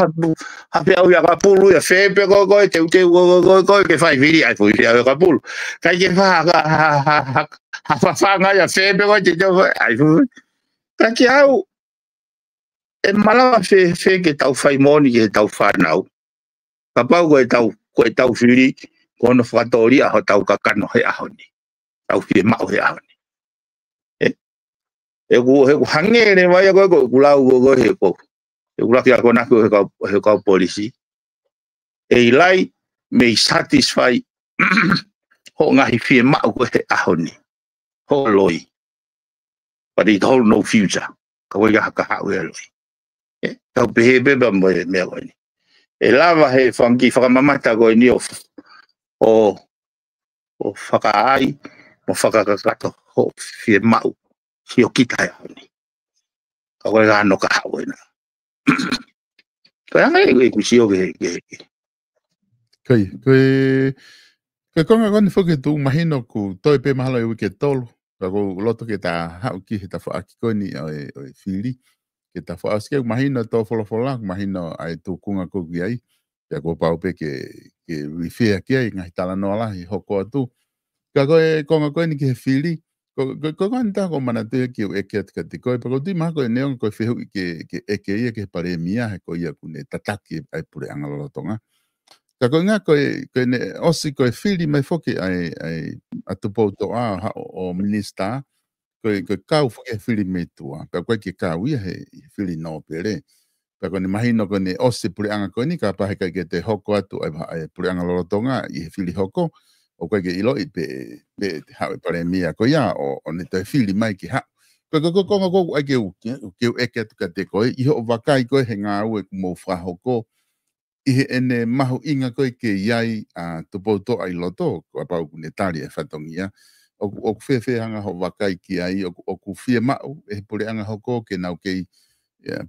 hapea ua kapulu ia whepe koe te koe ke whai viri ai pui ua kapulu. Kai ke hawhanga ia whepe koe te tau ai pui. Ka ki au, e malawa whe ke tau whai moni ke tau whanau. Ka pau koe tau whiri, kono whakatori aho tau kakano he ahoni. Tau whie mau he ahoni. E ku hangere vai koe kulau koe he koe. E kulaki ako naku he kau polisi. E ilai me satisfy ho ngahi whie mau koe he ahoni. Ho loi. But it hold no future. Ka koe haka hau e loi. Tau pehe beba mo e mea koe ni. E lava he whangi whakamamata koe ni o whakaai mo whakakakato ho whie mau. Si o kita e honi. Ka koe gano ka hau e na. Koe anga e kusi o ke. Koe konga koni whuke tu mahino ku toi pe mahalo e wike tolu. Ka ko loto ke ta hau ki he ta whaaki koe ni o e whiri. Ke ta whaaskia mahino tō wholofola, mahino ai tū kunga kuki ai. Kia ko pau pe ke rifea ki ai ngahi tala noa lahi hoko atu. Ka koe konga koe ni ki he whiri. Ko kanta ko mana te ki o eke atika te koe, pa ko ti maha koe neonga koe whihu i ke eke ia ke pare mia he koe ia kune tataki ai pure angalotonga. Ka koe ngā koe ne osi koe whiri mai whoki ai atupou toa o minista, koe kau whoki whiri mei tua, pa koe ke kau ia he whiri no pere. Pa koe ne mahino koe ne osi pure anga koe ni, ka pahe kai ke te hoko atu ai pure angalotonga i he whiri hoko, o koe ke ilo i pe hau e pare mia ko ia o ne te whiri mai ki hau. Koe konga koku ai keu eke atu ka te koe, iho o wakai koe he ngā ue kumou whahoko, ihe ene mahu inga koe ke iai tupou toa i loto, kua pau kune tari e whatongia, o ku whewhe hanga ho wakai ki ai, o ku whia mau e pure anga hoko ke nau kei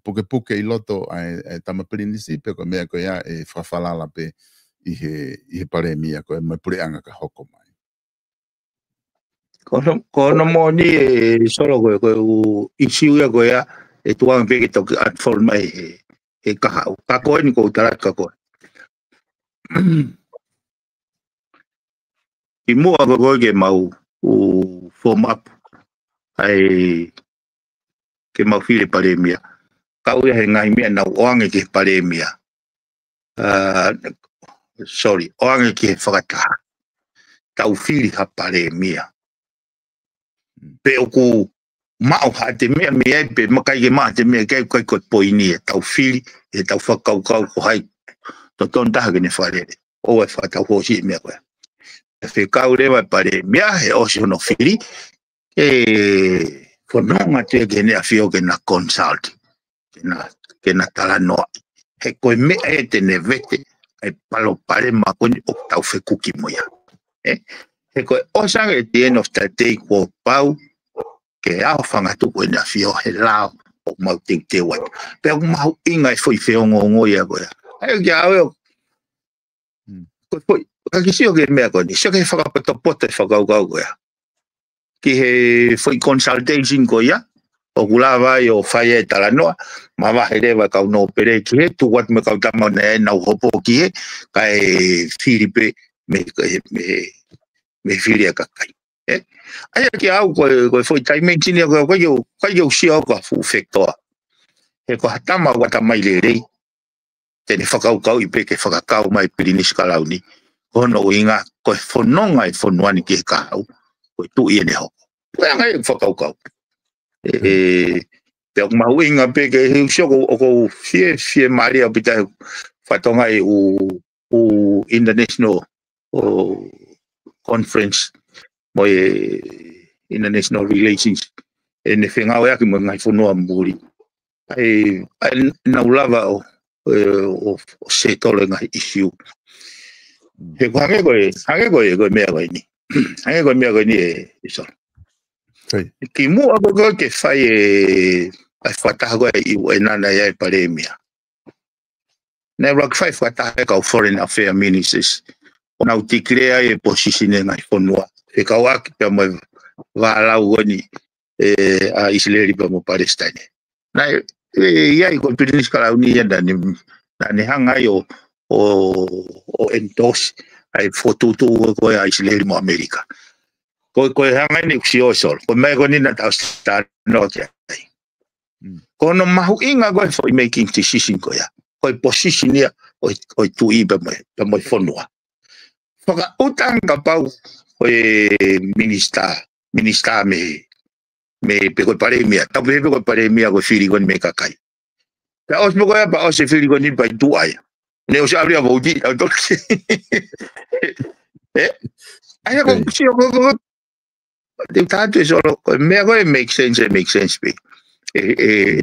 puke i loto ai tamapirinisi, pe koe mea koe ia e whawhalala pe i he pare mia koe mai pure anga ka hoko mai. Kono mo ni e solo koe u isiu ia koe ia e tuang peke toki atfol mai e kahau. Ka koe ni kou tarat ka koe. I mua koe ke mau u form up ai ke mau whire pare mia. Kau ia he ngai mea nau oange ke pare mia. Oange ki he whakataha. Tau whiri ha pare mia. Pe oku mao ha te mea mea pe makai ke maa te mea kai koe poini e tau whiri e tau whakaukau ko hai to tontaha ke ne wharere. O e whakatau hosi e mea koe. E whekau rewa pare mea he osi hono whiri e whanonga te ke ne a whio ke na consult. Ke na tala noa. He koe mea e te ne vete ai palo pare makoni o tau whekuki moia. He koe osanga at the end of the day kua pau ke ao whangatu koe na whio he lao o mau te wai. Pea mau inga e whoi whiongo ngoia koe. Ai kia au eo. Koe whoi, kakisio ke mea koe ni. Sio ke whakapatopota e whakaukau koe. Ki he whoi consultation koe ia. O kula vai o whai e tala noa. Ma wahe rewa kau no pere ki he. Tu wat me kau tamau na e nau hopo ki he. Kai whiripe me whiri a kakai. Ai ki au koe whoi taimengini a koe eu sia o koe fu whektoa. He koe hatama wata mai le rei. Tene whakaukau i peke whakakau mai pirinis kalauni. Hono inga koe whanonga e whanuani ki he kahau. Koe tu i ene hoko. Koe anga e whakaukau. Pea mahu inga peke he usioko o kou fie maria pita whatonga e u international conference mo international relations e ne whengau ea ki mo ngai whanua mburi. Ai naulava o se tole ngai issue. He ko hange koe mea koe ni. Hange koe mea koe ni e solo. Ki mua koe ke whai ai whataha koe i nana ia e pare mea. Nei rak whai whataha kau foreign affair ministers. O nau tikrea e posisine ngai whanua. He kau aki pia mai wālau koe ni a Israeli pa mo Palestine na ia I ko Peninsula Unia na ni hanga yo o endos ai fotutu ko a Israeli mo Amerika ko hanga ni xiosol ko me ko ni na ta no ya ko no mahu inga ko for making decision ko ya ko position ya o tu iba mo fonua faka utang ka pau o minista me peko paremia ta peko paremia ko fili ko me kakai ta os mo ko pa os fili ko ni pa tu ai ne o se abria vouti ai ko si ko de tanto solo me ko make sense be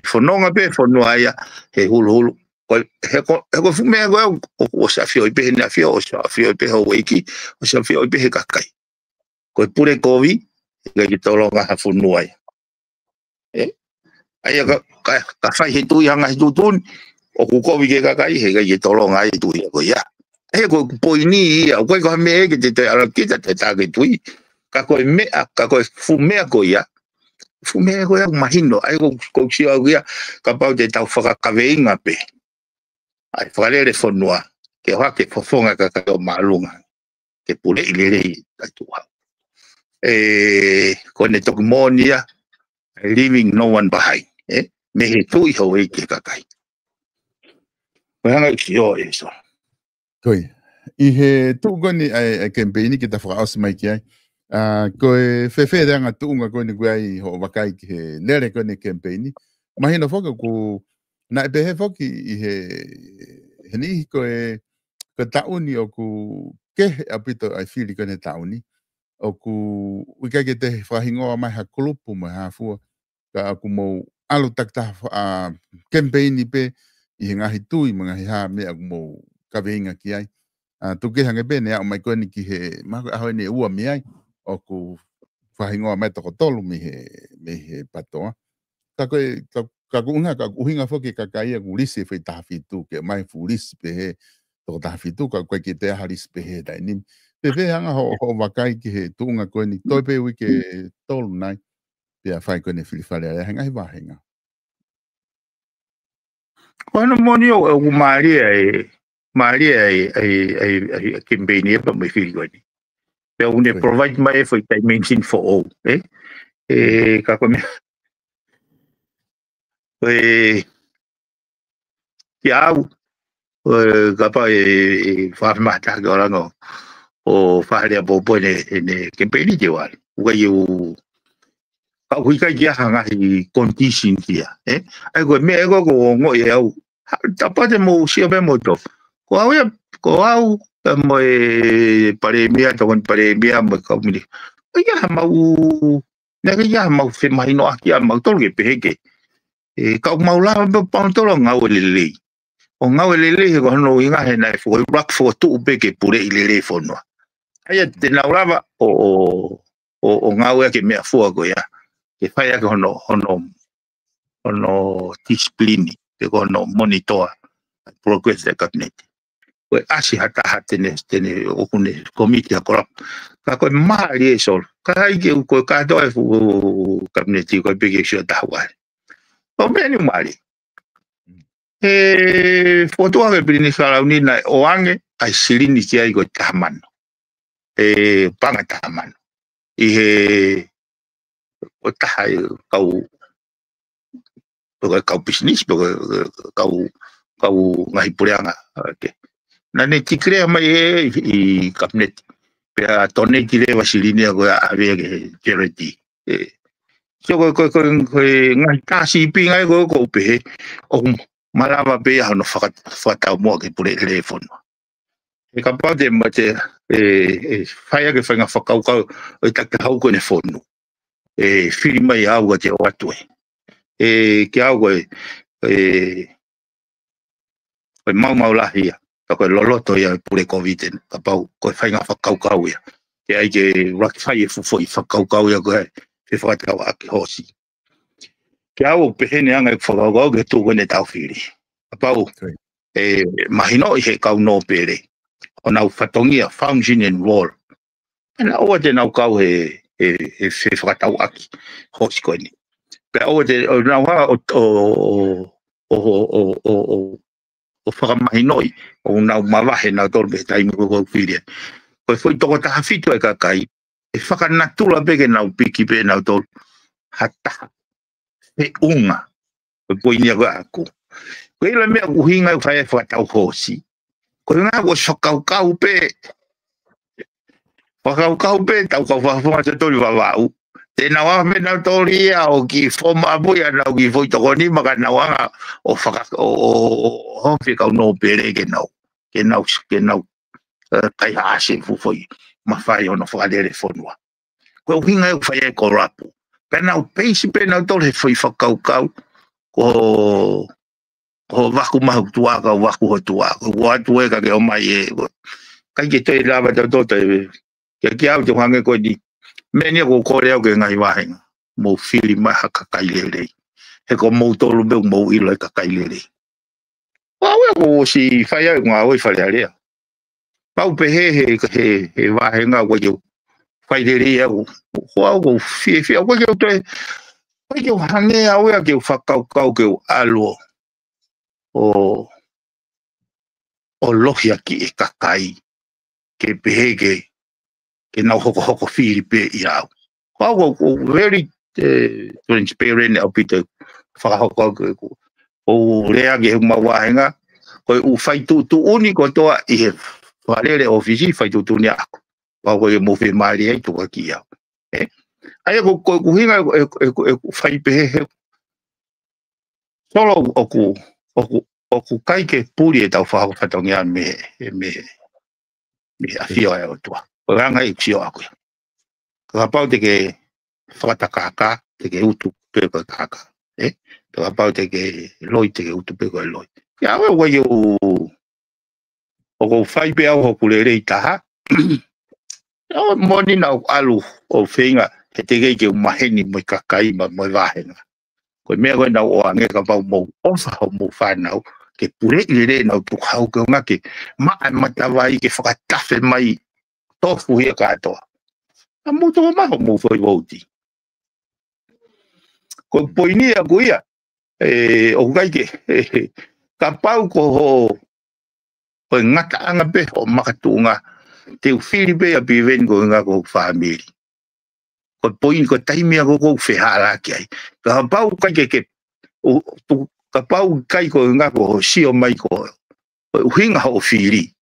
for non abe for no aya hulu ko fume ko o sa fio be na fio o sa fio be ho wiki o sa fio be kakai ko pure covid ga ki tolo nga fu no aya ai ka fai hitu yang ai tutun o ku covid ke kakai ga ki tolo nga ai tu ko ya ko poini ya ko me ke te ala kita te ta ke tu ka ko me ka ko fume ko ya fume ko ya imagino ai ko si ya capaz de ta fa ka veinga pe ai fale fonua ke ha ke fofonga ka malunga ke pule ile tu con el tokmonia leaving no one behind me he tu ho ke kakai hanga kio eso koi I he tu goni ai campaign ki ta fra os mai ki ko fe danga tu nga ko ni guai ho wakai ki lere ko ni campaign imagino foka ku na be he foki he ni ko tauni o ku ke apito ai fili ko ni tauni o ku wika ke te whahingoa mai ha kulupu mai ha fua ka aku mau alu takta campaign pe I ngahi tui mga ha me aku mau ka veinga ki ai tu ke hange bene au mai ko ni ki he ma ho ni ua mi ai o ku whahingoa mai toko tolu me he patoa ka ku unga ka uhinga foki ka kai aku lisi fe ta fitu ke mai fu lisi pe he to ta fitu ka ko ki te haris pe he dai ni Pepe hanga ho wakai ki he tunga ko ni toi pe wike tolu nai pe a fai ko ni filifale ale hanga hi wahenga. Kono moni o Maria campaign pa mai fili ko ni. Pe une provide my effort dimension for all ka ko me Tiau ka pa fa mata ko la no o fare bo pone ne campaign je wal uga yu ka huika ya hanga hi condition kia ai ko me ko ngo ye au ta pa de mo si be mo to ko au mo pare mia to kon pare mia mo ka mi ya mau ne ya mau fe mai no aki mau to ke peke ka mau la pa to nga o le o nga o le ko no inga he na fo rock for tu peke pure ile fo no ai te na lava o nga o ke me fo go ya ke fai ko no discipline ke ko no monitor progress de cabinet we asi hata tene o kune committee ko ka ko mali eso ka ke ko ka do cabinet ko bege sho ta wa o beni mali foto ave Peninsula Unia o ange ai silini ki ai go taman panga taman o tahai kau business kau ngai pureanga ke na ne tikre mai I cabinet pe a tone kile wasilini ko ave ke charity so ko ngai kasi pinga ko pe o malava pe no fata mo ke pure telefono e capaz de mate faya que fanga fakau o takau ko ne fono filma ya algo te watu que algo mau la hia ko loloto ya pure covid kapau ko fanga fakau ya que ai que rectify foi fakau ya ko se fata wa ki hosi que algo pehene anga fakau que tu ne tau fili kapau mahino he kau no pere ona fatongia function and role na o te na kau se whakatau aki hosi koe ni. Pea o te na wanga o whakamahinoi o nau mawahe nau tolu pe taimi ko whiria. Koe foi toko taha whitu e kakai e whakanatula peke nau piki pe nau tolu hataha he unga koe poinia koe aku. Koe ila mea kuhinga whae whakatau hosi. Koe ngā ko sokau pe whakau pe tau kau whawhunga te tori wawau. Tēnā wā me nau tōri ia o ki whoma apuia nau ki whoi toko ni maka nau wanga o hawhi kau no pere ke nau kai haase fuwhoi ma whai ono whakadere whonua. Koe uhinga e whai e ko rapu. Pea nau peisi pe nau tōri he whoi whakau ko waku mahu tuaka o waku ho tuaka. Watu e ka ke o mai e. Kai ke toi lava tau tōta e. Ki au te hange koe ni. Menia ko kore au ke ngai wahenga. Mou whiri mai haka kailelei. He ko mou tolu meu mou ilo e ka kailelei. Wawe ko si whai au ngā oi whare area. Pau pe he wahenga koe ke whairerei au. Hoa ko fie koe ke toi. Koe ke hange au ea ke whakau ke alo. O lohia ki e kakai. Ke pehe ke nau hoko whiri pe i au. Kau ko very transparent au pita whakahoko o rea ke huma wahenga. Koe u whaitutu uni ko toa i he whalere ofisi whaitutu ni ako. Kau koe mowhi maari hei tuka ki au. Aia ko kuhinga e whaipehe solo oku kai ke puri e tau whakatongi an me awhio e o tua. Ranga i tio aku. Ka pau te ke whakatakaka, te ke utu pe ko kaka. Ka pau te ke loi te ke utu pe ko loi. Ia awe wai o ko whai pe au hoku le rei taha. Ia moni nau alu o whenga he te kei ke umaheni mo i kakai ma mo i wahenga. Koe mea koe nau o ange ka pau mou ofa ho mou whanau ke pure i le nau tukau ke unga ke maa matawai ke whakatafe mai tofu hia katoa. A muto maho mo foi vouti. Ko poini a kuia o kai ke ka pau ko ngata anga pe o makatunga te Filipe a biven ko nga ko family. Ko poini ko taimi a ko whehara ki ai. Ka pau kai ke ka pau kai ko nga ko sio mai ko uhinga ho fili.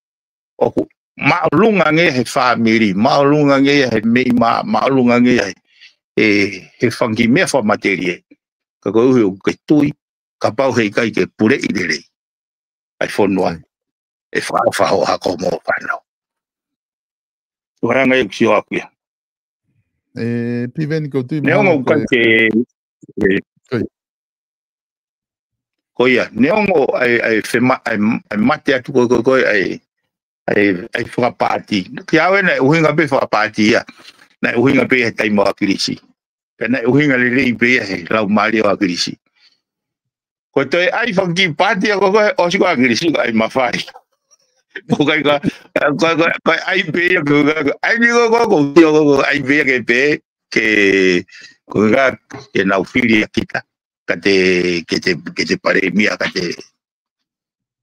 O maulunga nge he family, maulunga nge he meima, maulunga nge he whangi mea wha materie. Ka koe uhi o ke tui, ka pau hei kai ke pure i rere. Ai whonua, e whaho hako mō whanau. Tuharanga e kusio akuia. Piven ko tui Neongo kai ke... Koia, neongo ai mate atu koe ai whakapāti. Ki awe nei uhinga pe whakapāti ia. Nei uhinga pe he taimo a kirisi. Ka nei uhinga le rei pe he lau maari o a kirisi. Ko toi ai whanki pāti a koe osi ko a kirisi ai mawhai. Ko kai ai pe a koe ai ni ko ai pe a ke ko ke nau whiri a kita. Ka te pare mia ka te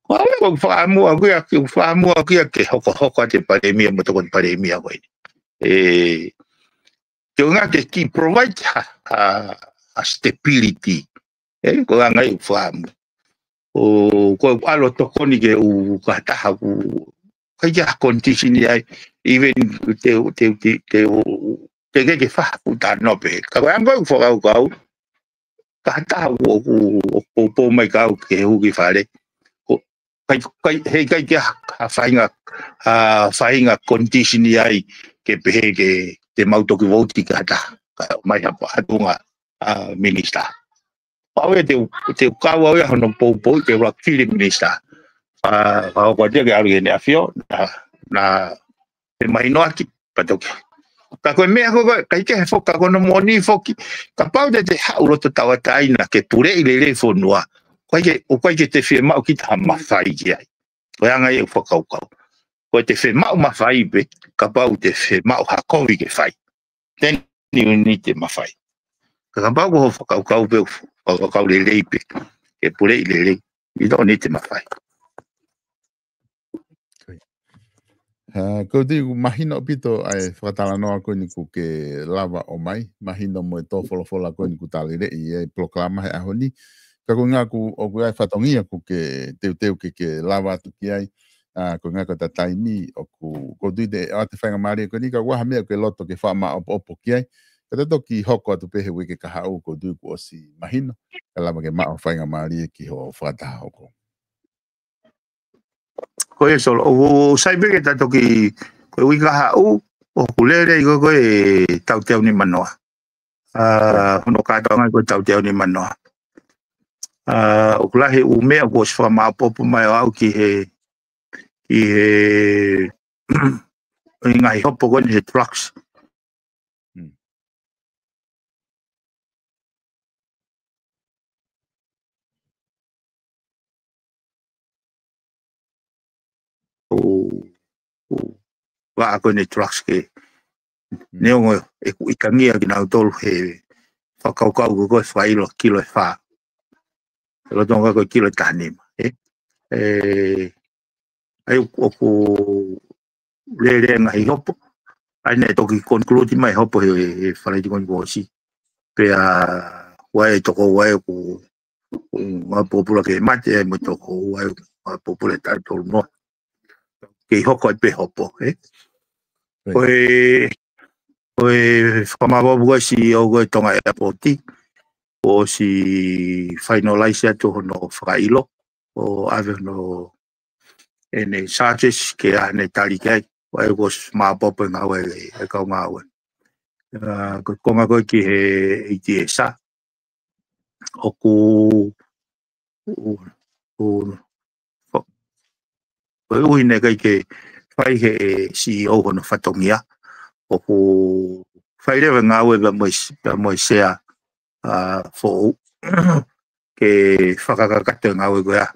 ko whaamua kuia ke hoko te paremia mo toko te paremia koe. Te unga ke ki provide a stability. Ko ngai whaamu. Ko alo tokoni ke u kataha ku kai ja condition ai even te ke whaku ta nope. Ka ngai whakau kataha ku po mai kau ke huki whare. Hei kai ke whainga condition ai ke pehe ke te mautoki vouti ka hata mai hatunga minister. Pau e te kau au hono pou ke wakili minister. Pau kwa tia ke aru e ne awhio na te mahino aki patoki. Ka koe mea koe kai ke he whoka kono moni whoki. Ka pau te hauroto tawataina ke pure i le whonua. O kai ke te whi mau ki taha mawhai ki ai. Koe anga e whakaukau. Koe te whi mau mawhai pe, ka pau te whi mau hakowi ke whai. ni te mawhai. Ka pau ko whakau pe whakau le leipe. E pule i le lei. I do ni te mawhai. Ko te mahina o pito ai whakatala noa koe ni ku ke lava o mai. Mahina mo e tō wholofola koe ni ku tali rei e proklama he aho ni. Ka koe ngā ku o koe ai whatongia ku ke teu ke lava atu ki ai. Ko ngā ko ta taimi o ko tuite o te whainga maari koe ni ka waha mea koe loto ke whaama opo ki ai. Ka te toki hoko atu pehe wike ka hau ko tui ku o si mahina. Ka lava ke maa o whainga maari ki ho whakataha hoko. Koe solo o saibe ke tato ki koe wika hau o kulere i koe tau teo ni manoa. Hono kātoa ngai koe tau teo ni manoa. O kulahe u mea ko si whama apopo mai o au ki he ngai hopo koe ni he trucks. Wa koe ni trucks ke neongo e ku ikangia ki nau tolu he whakaukau ko koe whailo kilo e wha. E lo tonga koe kilo e tānima. Ai o ku lere ngai hopo. Ai ne toki conclude mai hopo he whalai tikoni ko si. Pea wae toko wae ku ngā popula ke mate ai mo toko wae ngā popula e tai tolu noa. Ke hoko e pe hopo. Koe whamawabu si o koe tonga airporti o si finalize atu hono whakailo o ave no ene charges ke ane tali kai wai ko mapopo ngā wai e kau ngā wai ko konga koe ki he iti e sa o ku uine kai ke whai he CEO hono whatongia o ku whairewa ngā wai ba moi sea fo ke whakakakate ngā wai koea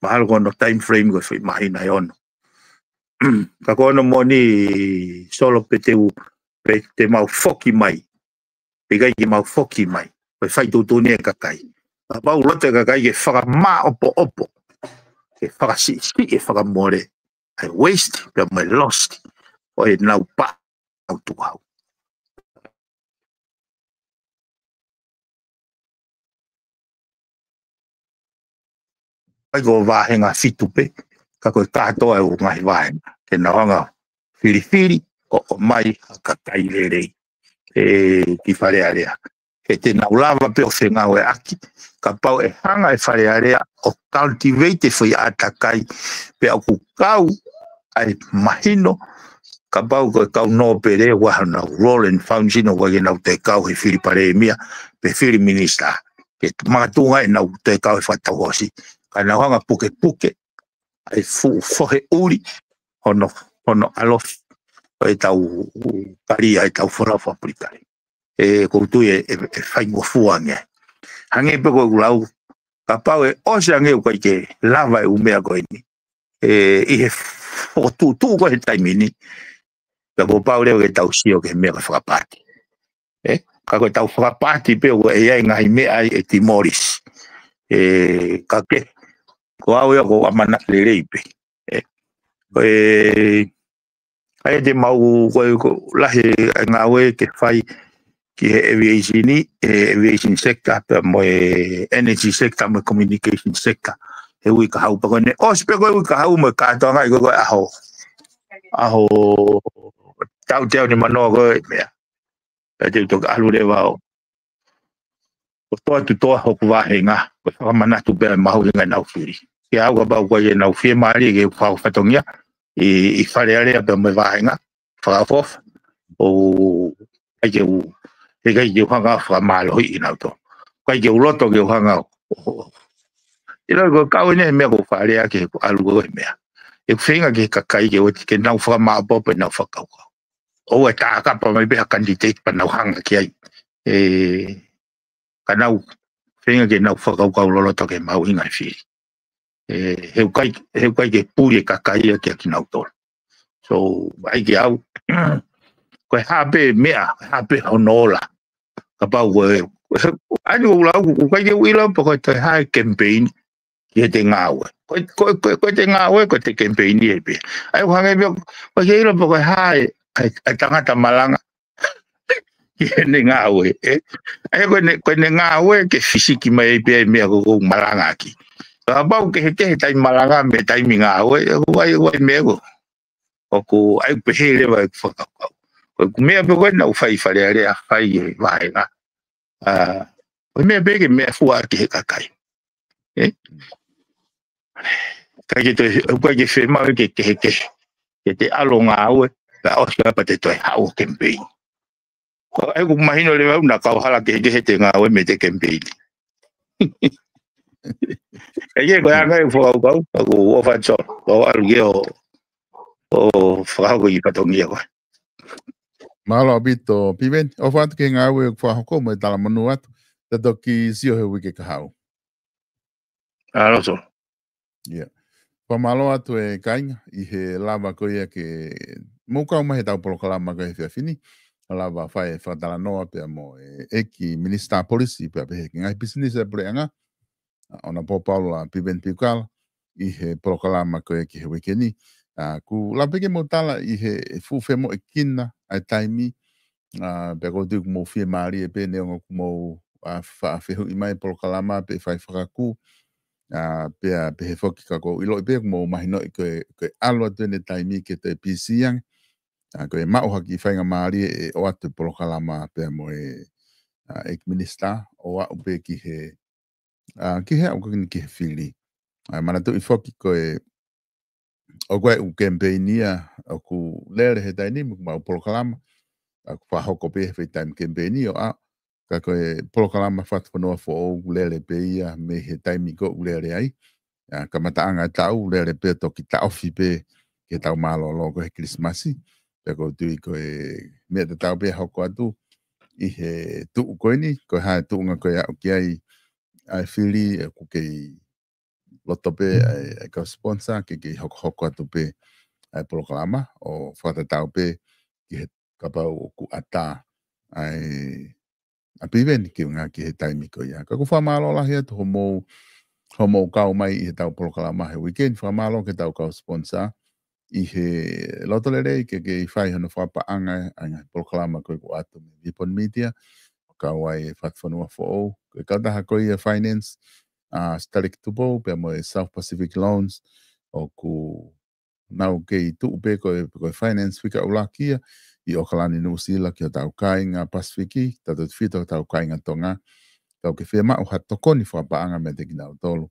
mahalo kono time frame koe whi mahina e ono ka kono moni solo pe te mau foki mai pe kai ke mau foki mai pe whai tūtuni e kakai a pau rote kakai ke whakamā opo ke whakasi e whakamore ai waste pe mai lost o e nau pa au tuhau ai ko wahenga fitupe ka koe katoa e o ngai wahenga ke naonga whiriwhiri o mai ka kairerei ki whare area ke te naulava pe o whenga o e aki ka pau e hanga e whare area o cultivate whi atakai pe au kukau ai mahino ka pau koe kau no pere wahana Roland Foundation o wage nau te kau he whiri pare mia pe whiri minister ke mātunga e nau te kau e whatawosi ka nauhanga puke ai fohe uri hono alofi e tau kari ai tau wharafa pritari koutu e whaingo fuange hange pe koe ulau ka pau e ose ange u kai ke lava e umea koe ni i he whotu koe he taimini ka ko pau leo ke tau sio ke mea ka whakapati ka koe tau whakapati pe o e ai ngai mea ai e Timoris ka ke ko au ia ko amana le reipe ai te mau ko lahe ngā we ke whai ki he aviation sector pe mo energy sector mo communication sector he ui ka hau pa kone ospe ko ui ka hau mo ka toa ngai ko aho tau teo ni manoa ko mea te utoka alu le wao ko toa tu toa hoku wahenga ko whakamana tu pe mahu inga nau whiri ke au ka pau koe e nau whie maari ke whau whatongia i whare area pe mai wahenga whakafof o kai ke u e kai ke uhanga whakamalohi i nau to kai ke uloto ke uhanga i rau ko kau ine mea ko whare a ke alu koe mea e whenga ke kakai ke nau whakamaapo pe nau whakaukau o e tākapa mai beha candidate pa nau hanga ki ai ka nau whenga ke nau whakaukau loloto ke mau inga i whiri heu kai ke puri e kakai a ki nau tolo so ai ke au ko hape mea hape honola ka pa we ai u la u ka ye wila po ko te hai campaign ye te ngawe ko te ngawe ko te campaign ye be ai u hanga be ko ye lo po ko hai ai tangata malanga ye ne ngawe ai ko ne ngawe ke fisiki mai be me ko malanga ki ba ke tai malanga me tai ngawe ai me ko o ko ai pe hele ba ko me be ko na fai fare ale fai vai na o me be ke me fu ke ka kai ka ke to fe ma ke te alonga o ka o sa pa te to ha o campaign ko ai ko mahino le na ka hala ke te nga o me te campaign ye ko anga fu ko o fa cho o algo o fa ko i patongia ko Malo bito piven o fat ke ngawe fa ko mo tala manuat te toki sio he wike ka hau. Alo so. Yeah. Pa malo atu e kainga i he lava ko ia ke mo ka mai tau polo kala ma ko he fini. Lava fa e fa tala noa pe mo e ki minister policy pe pe ngai business e preanga. Ona po Paulo piven pikal i he polo kala ma ko ki he wike ni. Ku la peke mo tala i he fu fe mo e kina ai taimi pe ko tu mo fi mari e pe ne mo fa fe i mai por kalama pe fai fakaku pe he foki ka ko ilo pe mo mai no ko alo te ne taimi ke te pisiang ko e ma o haki fai mari e o atu por kalama pe mo e minister o a pe ki he o ki he fili mana tu i foki ko e o ko u campaignia o ku lere he taini mo por kalama aku fa hoko pe fe time campaign o a ka ko programa fat no fo o lele pe ia me he time go lele ai ka mata anga ta u lele pe to ki ta ofi pe ke ta malo lo ko Christmas pe ko tu ko me ta pe hoko atu i he tu ko ni ko ha tu nga ko ya ki ai fili ku ke loto pe ka sponsor ke hoko atu pe ai programa o fa ta pe ki ka pa ku ata ai a piven ki nga ki he taimi ko ia ka ku fa malo la he to mo ka mai i tau programa he weekend fa malo ke tau ka sponsor i he loto le ke fai no fa pa anga programa ko ku atu mi pon media ka wai fat fa no fo ko ka da ko ia finance static to bo pe mo South Pacific loans o ku nau ke tu pe ko finance fika ulakia i Okalani New Zealand ki o tau kainga Pasifiki, tatu fito tau kainga tonga, tau ke whia o hatokoni whapaanga me te kina o tolu.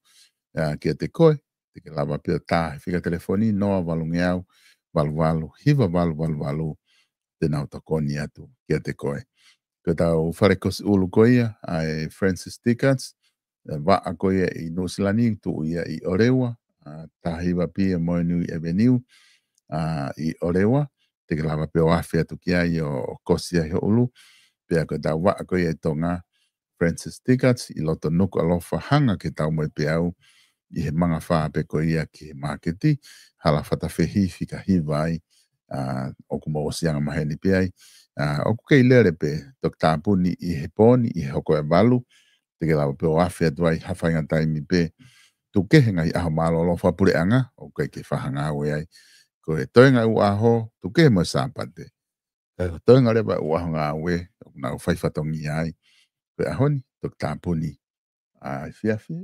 Ki a te koe, te ke lava pia tā, whika telefoni, noa walungi au, walu, hiva walu, te nau tokoni atu, ki a te koe. Ko tau wharekos ulu koia, ai Francis Dickens, wa a koia i New Zealand, tu ia i Orewa, tā hiva pia Moenui Avenue, i Orewa, te ke lava pe o awhia tuki ai o kosia hi ulu, pe a koe tau waa koe e tonga Francis Dickens, i loto nuku alofa hanga ke tau moe pe au, i he manga whaa pe koe ia ki he marketi, hala whatawhehi whika hi vai, o kuma o sianga maheni pe ai, o kukei lere pe, tok tāpuni i he poni, i he hoko e walu, te ke lava pe o awhia tuai hawhainga taimi pe, tu kehenga i aho malo alofa pure anga, o kei ke whahanga awe ai, ko e toenga u aho tu ke mo sapate e toenga le ba u aho nga we na u fai fatongi ai ko ahoni to tapuni a fiafi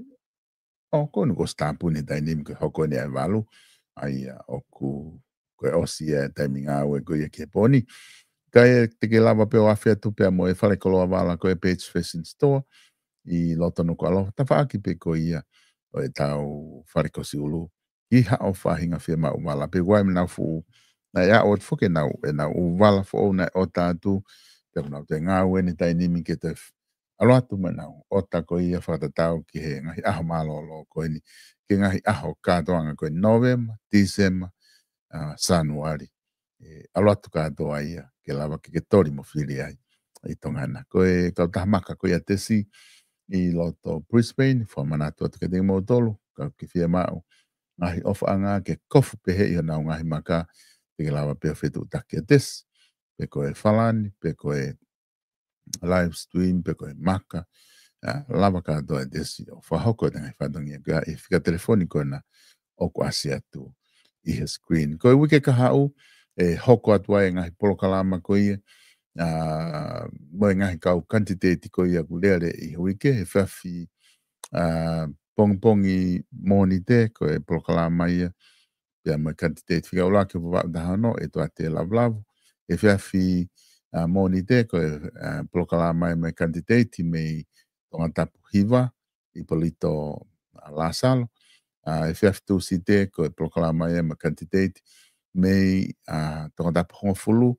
o ko no tapuni dynamic hoko ne valu ai o ku ko osia timinga we ko ye ke poni kai te ke lava pe o afia tu pe mo e fale kolo vala ko e page fashion store i loto no ko alo ta fa ki pe ko ia o e tau fare ko si ulu i ha o whahinga whia ma uwala. Pe wai mna fu, na ia o tfuke na uwala fu o na o tātu, pe kuna te ngā ueni tai nimi ke te alo atu mana o tako ia whatatau ki he ngahi aho malolo koe ni, ke ngahi aho kātoanga koe November, December, Januari. Alo atu kātoa ia, ke lava ke tori mo whiri ai, i tongana. Koe kautahamaka koe a tesi, i loto Brisbane, whamanatu atu ke te mo tolu, ka ki whia mao, ngahi ofa anga ke kofu pehe i na ngahi maka te lawa pe fetu takia des pe koe falani, pe koe live stream, pe koe maka, lava katoa desi o whahoko tanga whatongia ka e whika telefoniko na o ko asi atu i he screen. Koe wike ka hau e hoko atua e ngahi polokalama ko ia mo e ngahi kau kantiteti ko ia kuleare i wike e whawhi pongi moni te ko e polokalama ia pia mo e kantiteti whika ula ke wawak dahano e toa te lavlavu e whawhi moni te ko e polokalama ia mo e kantiteti mei tonga tapu hiva i polito lasalo e whiawhitu si te ko e proklama ia ma kantiteti mei tonga tapu honga fulu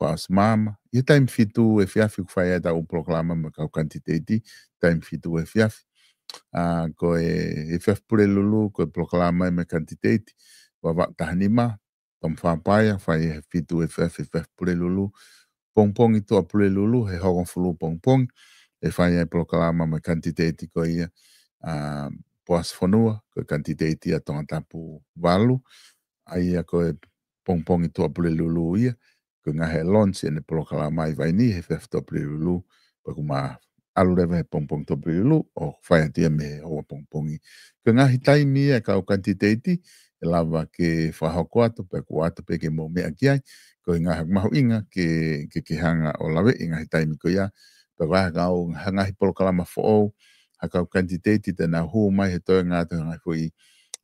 whaas mama i taim fitu e whiawhi kwhai e tau proklama ma kau kantiteti taim fitu e whiawhi ko e whiawhi pure lulu ko e proklama ia ma kantiteti wa tahanima tom whapaya whai e fitu e whiawhi pure lulu pongpong i toa pure lulu he honga fulu pongpong e whai e proklama ma kantiteti ko ia poas whanua ko kantiteti a tonga tapu walu ai a ko e pongpong i toa pule lulu ia ko ngahe launch e ne proklama i vai ni he whefto pule lulu pa kuma alu rewa he pongpong to pule lulu o whai atia me hoa pongpongi ko ngahi taimi e ka o kantiteti e lava ke whahoko atu pe ku atu pe ke mo mea ki ai ko ngahe mahu inga ke hanga o lawe i ngahi taimi ko ia pe waha ka o ngahi proklama fo hakau kantiteti te na hu mai he toi ngā te ngai fui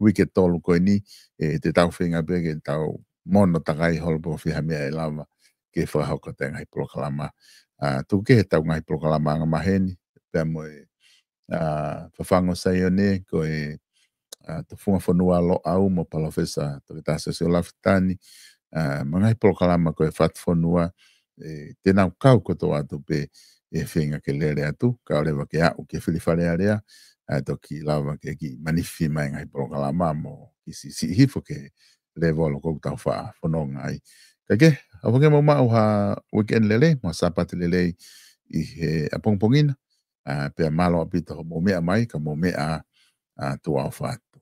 wike tolu koe ni te tau whinga peke tau mono takai holpo whiha mea e lava ke whahauka te ngai proklama tuke he tau ngai proklama anga maheni pia mo e whawhango sai o ne ko e te whunga whanua lo au mo palofesa to ke tasa se o lafitani mangai proklama ko e what whanua te nau kau koto atu pe e whinga ke lere atu, ka rewa ke au ke whiliwhare area, toki lawa ke ki manifi mai ngai proklama mo ki si hifo ke lewa lo kou tau wha whanonga ai. Ka ke, awa ke mau mau ha weekend lele, ma sapati lele i he apongpongina, pia malo apita ho mo mea mai, ka mo mea tua o whatu.